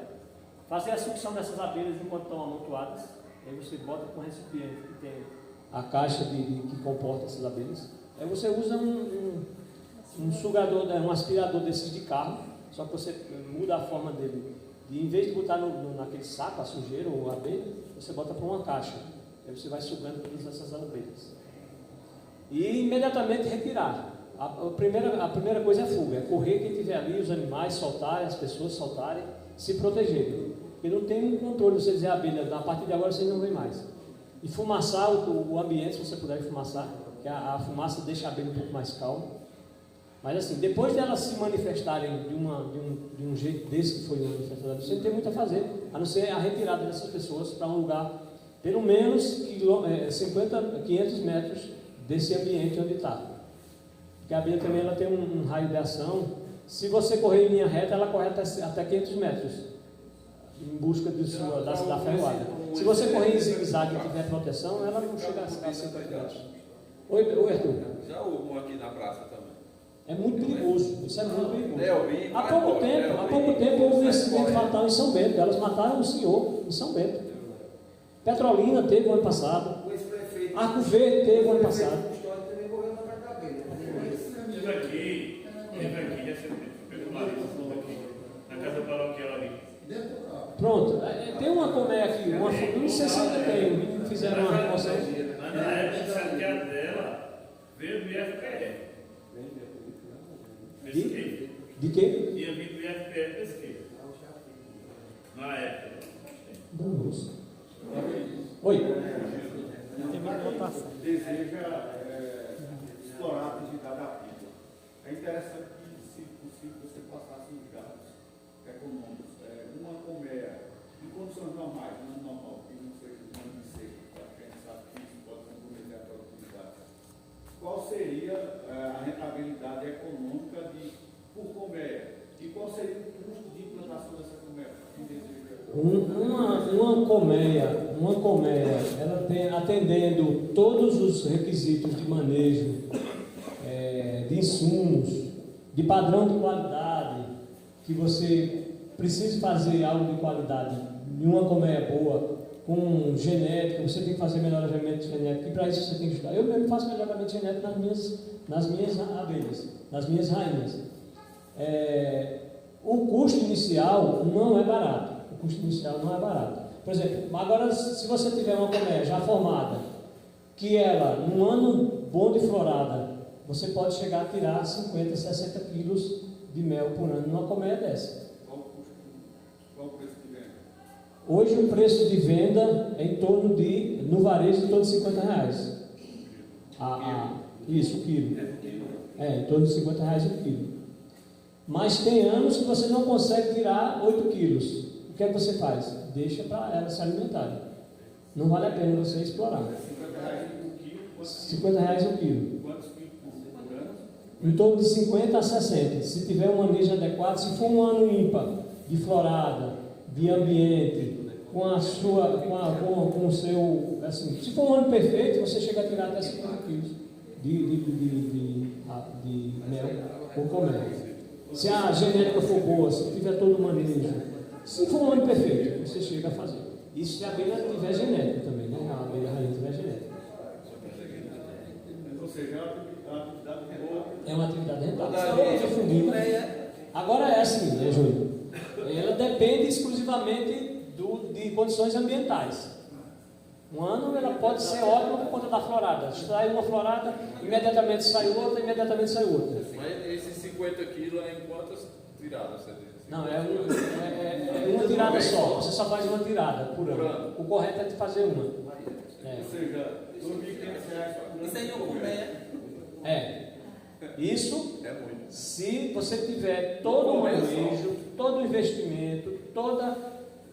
fazer a sucção dessas abelhas enquanto estão amontoadas. Aí você bota com um recipiente que tem a caixa que comporta essas abelhas. Aí você usa um sugador, um aspirador desses de carro, só que você muda a forma dele. E em vez de botar naquele saco, a sujeira ou a abelha, você bota para uma caixa. Aí você vai sugando todas essas abelhas. E imediatamente retirar. A primeira coisa é a fuga, é correr quem estiver ali, os animais soltarem, as pessoas soltarem, se protegerem. Porque não tem um controle, você dizer a abelha, a partir de agora você não vem mais. E fumaçar o ambiente, se você puder fumaçar, que a fumaça deixa a abelha um pouco mais calma. Mas assim, depois de elas se manifestarem de um jeito desse que foi manifestado, você não tem muito a fazer, a não ser a retirada dessas pessoas para um lugar, pelo menos 500 metros desse ambiente onde está. Porque a abelha também ela tem um raio de ação. Se você correr em linha reta, ela corre até 500 metros, em busca da ferroada. Se você correr em zigue-zague e tiver proteção, ela não chega a 50 metros. Oi, Arthur. Já houve um aqui na praça também. É muito perigoso, isso é muito perigoso. Há pouco tempo houve um incidente fatal em São Bento, elas mataram um senhor em São Bento. Petrolina teve o ano passado, Arco Verde teve o ano passado. Teve aqui recentemente, pelo marido aqui, na casa paroquial ali. Pronto, tem uma colmeia aqui, não sei se ainda tem, fizeram uma remoção. Mas na época do cercado dela, veio do IFPE. De quê? Tinha vindo do IFPE pesquisa. Na época. Oi. Deseja explorar a atividade ativa. É interessante que, se possível, você passasse os dados econômicos. Uma colmeia em condições normais, não normal, que não seja um ano de seco, para quem sabe que isso pode comprometer a produtividade. Qual seria a rentabilidade econômica por colmeia? E qual seria o uma colmeia, ela tem, atendendo todos os requisitos de manejo, de insumos, de padrão de qualidade, que você precisa fazer algo de qualidade em uma colmeia boa, com genética, você tem que fazer melhoramento genético, e para isso você tem que estudar. Eu mesmo faço melhoramento genético nas minhas abelhas, nas minhas rainhas. O custo inicial não é barato. Por exemplo, agora se você tiver uma colmeia já formada, que ela, num ano bom de florada, você pode chegar a tirar 50, 60 quilos de mel por ano numa colmeia dessa. Qual o preço de venda? Hoje o preço de venda é em torno de, no varejo, em torno de R$50. Isso, o quilo. Em torno de R$50 o quilo. Mas tem anos que você não consegue tirar 8 quilos. O que é que você faz? Deixa para ela se alimentar. Não vale a pena você explorar. R$50 o quilo. Quantos quilos por ano? Em torno de 50 a 60. Se tiver um manejo adequado, se for um ano ímpar, de florada, de ambiente, com o seu, assim, se for um ano perfeito, você chega a tirar até 50 quilos de mel por colmeia. Se a genética for boa, se tiver todo o manejo, se for um ano perfeito, você chega a fazer. Isso se a abelha tiver genética também, né? A abelha rainha tiver genética. Ou seja, a atividade boa. É uma atividade rentável. Agora é assim, né, Júlio? Ela depende exclusivamente de condições ambientais. Um ano ela pode ser ótima por conta da florada. Sai uma florada, imediatamente sai outra, imediatamente sai outra. Mas esses 50 quilos é em quantas tiradas? Você diz? Não, é uma tirada só. Você só faz uma tirada por ano. O correto é de fazer uma. Ou seja, R$2.500 por ano. Isso aí é uma colmeia. Isso, é muito. Se você tiver todo o manejo, todo o investimento,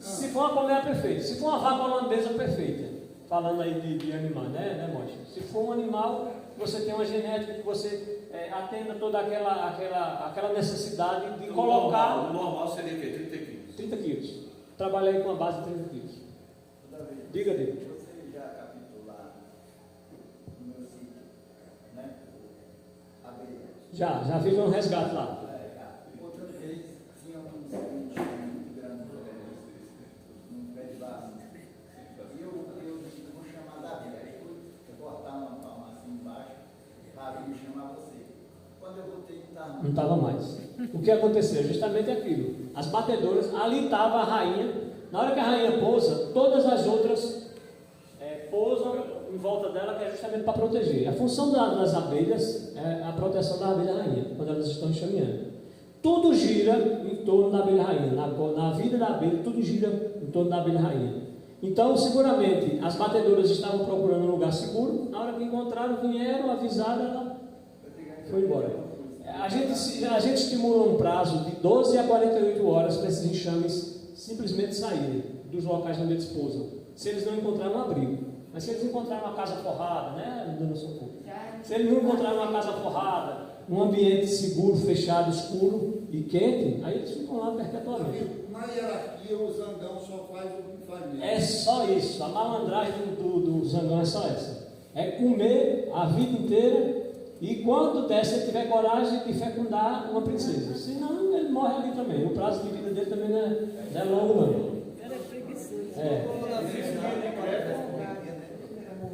se for uma colmeia perfeita, se for uma vaca holandesa perfeita, falando aí de animal, né, Mocha? Se for um animal, você tem uma genética que você atenda toda aquela necessidade de colocar. O normal seria o quê? 30 quilos? 30 quilos. Trabalhei com a base de 30 quilos. Diga, David. Você já captou lá no meu sítio, né? Já fiz um resgate lá. Outra vez tinha um muito grande num pé de vaso. E eu vou chamar da abelha. Aí fui cortar uma palma assim embaixo para vir chamar você. Quando eu voltei, não estava mais. O que aconteceu? Justamente aquilo. As batedoras, ali estava a rainha. Na hora que a rainha pousa, todas as outras pousam em volta dela, que é justamente para proteger. A função das abelhas é a proteção da abelha rainha, quando elas estão enxameando. Tudo gira em torno da abelha rainha. Na vida da abelha, tudo gira em torno da abelha rainha. Então, seguramente, as batedoras estavam procurando um lugar seguro. Na hora que encontraram, vieram, avisaram, ela foi embora. A gente estimula um prazo de 12 a 48 horas para esses enxames simplesmente saírem dos locais onde eles pousam, se eles não encontrarem um abrigo. Mas se eles encontrarem uma casa forrada, né, Dona Socorro? Se eles não encontrarem uma casa forrada, um ambiente seguro, fechado, escuro e quente, aí eles ficam lá perpetuamente. Na hierarquia, o zangão só faz o que faz mesmo. É só isso. A malandragem do zangão é só essa. É comer a vida inteira e quando der, se ele tiver coragem de fecundar uma princesa. Senão, ele morre ali também. O prazo de vida dele também não é longo, não.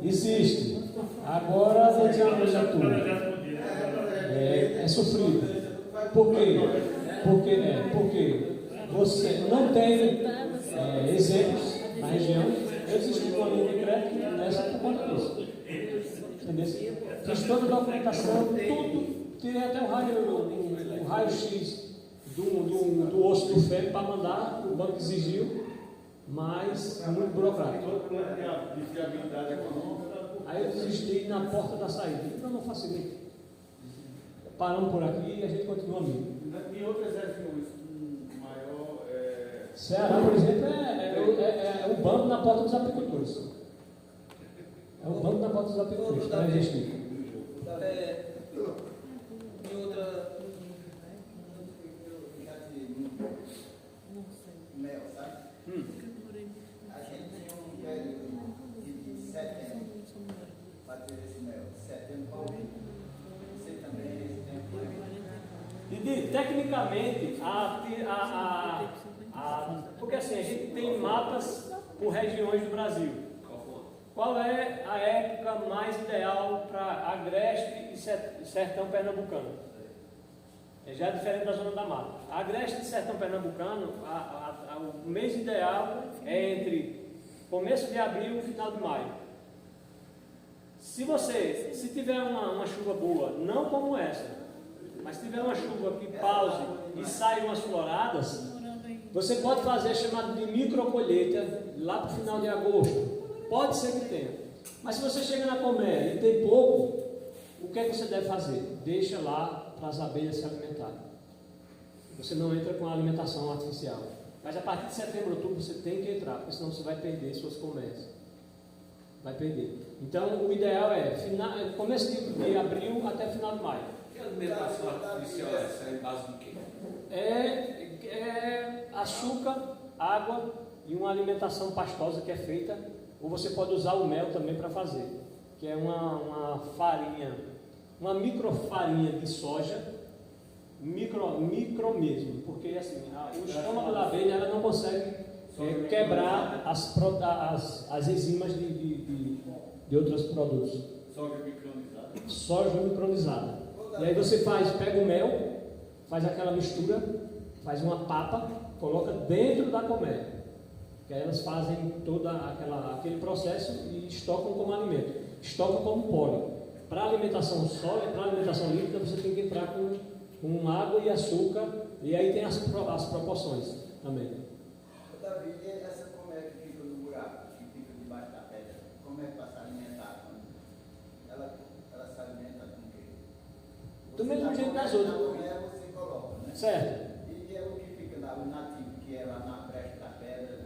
Existe. Agora vou dizer uma coisa a tu. É sofrido. Por quê? Porque você não tem exemplos na região. Eu desisti com a linha de crédito nessa por conta disso. Entendeu? Fiz toda a documentação, tudo. Tirei até o raio-x do osso do feto para mandar, o banco exigiu. Mas muito burocrático. Aí eu desisti na porta da saída. Não facilita. Paramos por aqui e a gente continua amigo. Em outras regiões, maior. Ceará, por exemplo, é o banco na porta dos apicultores. É o banco na porta dos apicultores. Para investir. E outra. Mel, sabe? tecnicamente, porque assim, a gente tem mapas por regiões do Brasil. Qual é a época mais ideal para Agreste e Sertão Pernambucano? Já é diferente da zona da mata. Agreste e Sertão Pernambucano, o mês ideal é entre começo de abril e final de maio. Se tiver uma chuva boa, não como essa, mas se tiver uma chuva que pause e saia umas floradas, você pode fazer chamado de microcolheita lá para o final de agosto. Pode ser que tenha. Mas se você chega na colmeia e tem pouco, o que é que você deve fazer? Deixa lá para as abelhas se alimentarem. Você não entra com a alimentação artificial. Mas a partir de setembro, outubro, você tem que entrar, porque senão você vai perder suas colmeias. Vai perder. Então, o ideal é começo de abril até final de maio. E a alimentação artificial é em base do quê? É açúcar, água e uma alimentação pastosa que é feita, ou você pode usar o mel também para fazer, que é uma farinha, uma microfarinha de soja, micro mesmo, porque assim, o estômago da abelha ela não consegue quebrar as enzimas de outros produtos. Soja micronizada. Soja micronizada. E aí você pega o mel, faz aquela mistura, faz uma papa, coloca dentro da colmeia. Que aí elas fazem todo aquele processo e estocam como alimento. Estocam como pólen. Para alimentação sólida, para alimentação líquida, você tem que entrar com água e açúcar, e aí tem as proporções também. Davi, essa colmeia que fica no buraco, que fica debaixo da pedra, como é que passa a alimentar? Ela se alimenta com o quê? Do mesmo jeito das outras. Na colmeia você coloca, né? Certo. E é o que fica o nativo, que é lá na brecha da pedra?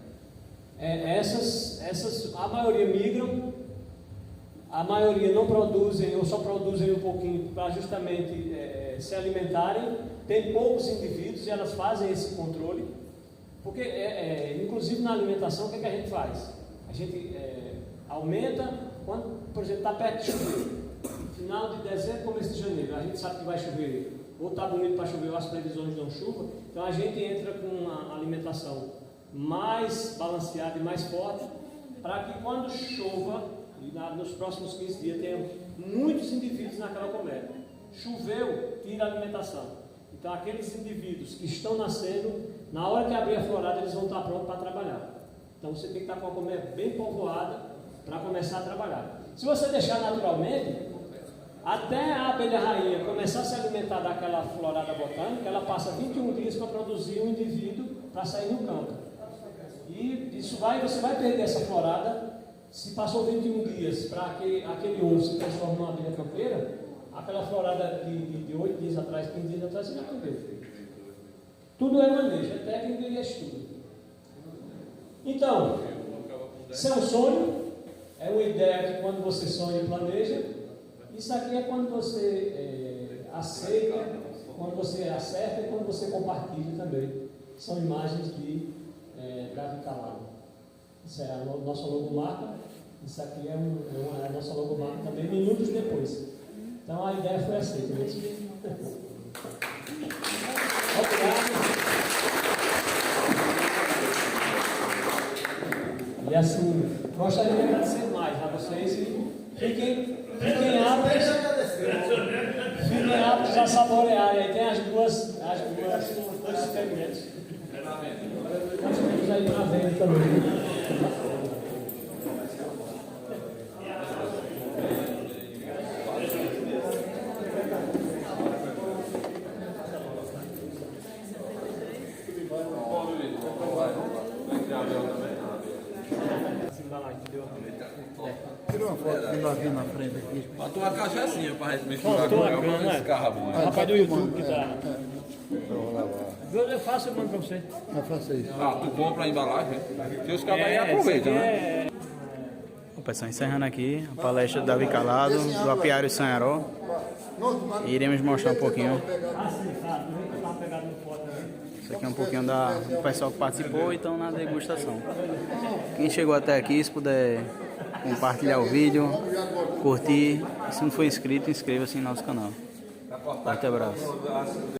Essas, a maioria migram, a maioria não produzem ou só produzem um pouquinho para justamente se alimentarem. Tem poucos indivíduos e elas fazem esse controle, porque inclusive na alimentação o que a gente faz? A gente aumenta, quando, por exemplo, está perto de chover, final de dezembro, começo de janeiro, a gente sabe que vai chover, ou está bonito para chover, ou as previsões dão chuva, então a gente entra com uma alimentação mais balanceada e mais forte, para que quando chova, nos próximos 15 dias, tenha muitos indivíduos naquela colmeia. Choveu, tira a alimentação. Então aqueles indivíduos que estão nascendo, na hora que abrir a florada, eles vão estar prontos para trabalhar. Então você tem que estar com a colmeia bem povoada para começar a trabalhar. Se você deixar naturalmente, até a abelha rainha começar a se alimentar daquela florada botânica, ela passa 21 dias para produzir um indivíduo para sair no campo. E você vai perder essa florada. Se passou 21 dias para aquele ovo se transformar numa abelha campeira, aquela florada de 8 dias atrás, 15 dias atrás, você já perdeu. Tudo é manejo, é técnica e é estudo. Então, isso é um sonho, é uma ideia que quando você sonha e planeja. Isso aqui é quando você aceita, quando você acerta e quando você compartilha também. São imagens da Vicalado. Isso é a nossa logomarca. Isso aqui é a nossa logomarca também, minutos depois. Então a ideia foi aceita. Obrigado. E assim, gostaria de agradecer mais a vocês e fiquem aptos a saborear. Aí tem as duas experimentos. Nós temos aí para venda também. Tira uma foto de lá na frente aqui. Matou uma cachaçinha para misturar com esse carro bom. Rapaz do YouTube que tá. Eu faço, eu mando para você. Eu faço isso. Tu compra a embalagem, que os cabos aí aproveitam, né? Bom, pessoal, encerrando aqui a palestra do Davi Calado, do Apiário Sanharó. E iremos mostrar um pouquinho. Isso aqui é um pouquinho do pessoal que participou e estão na degustação. Quem chegou até aqui, se puder compartilhar o vídeo, curtir. E se não for inscrito, inscreva-se em nosso canal. Forte abraço.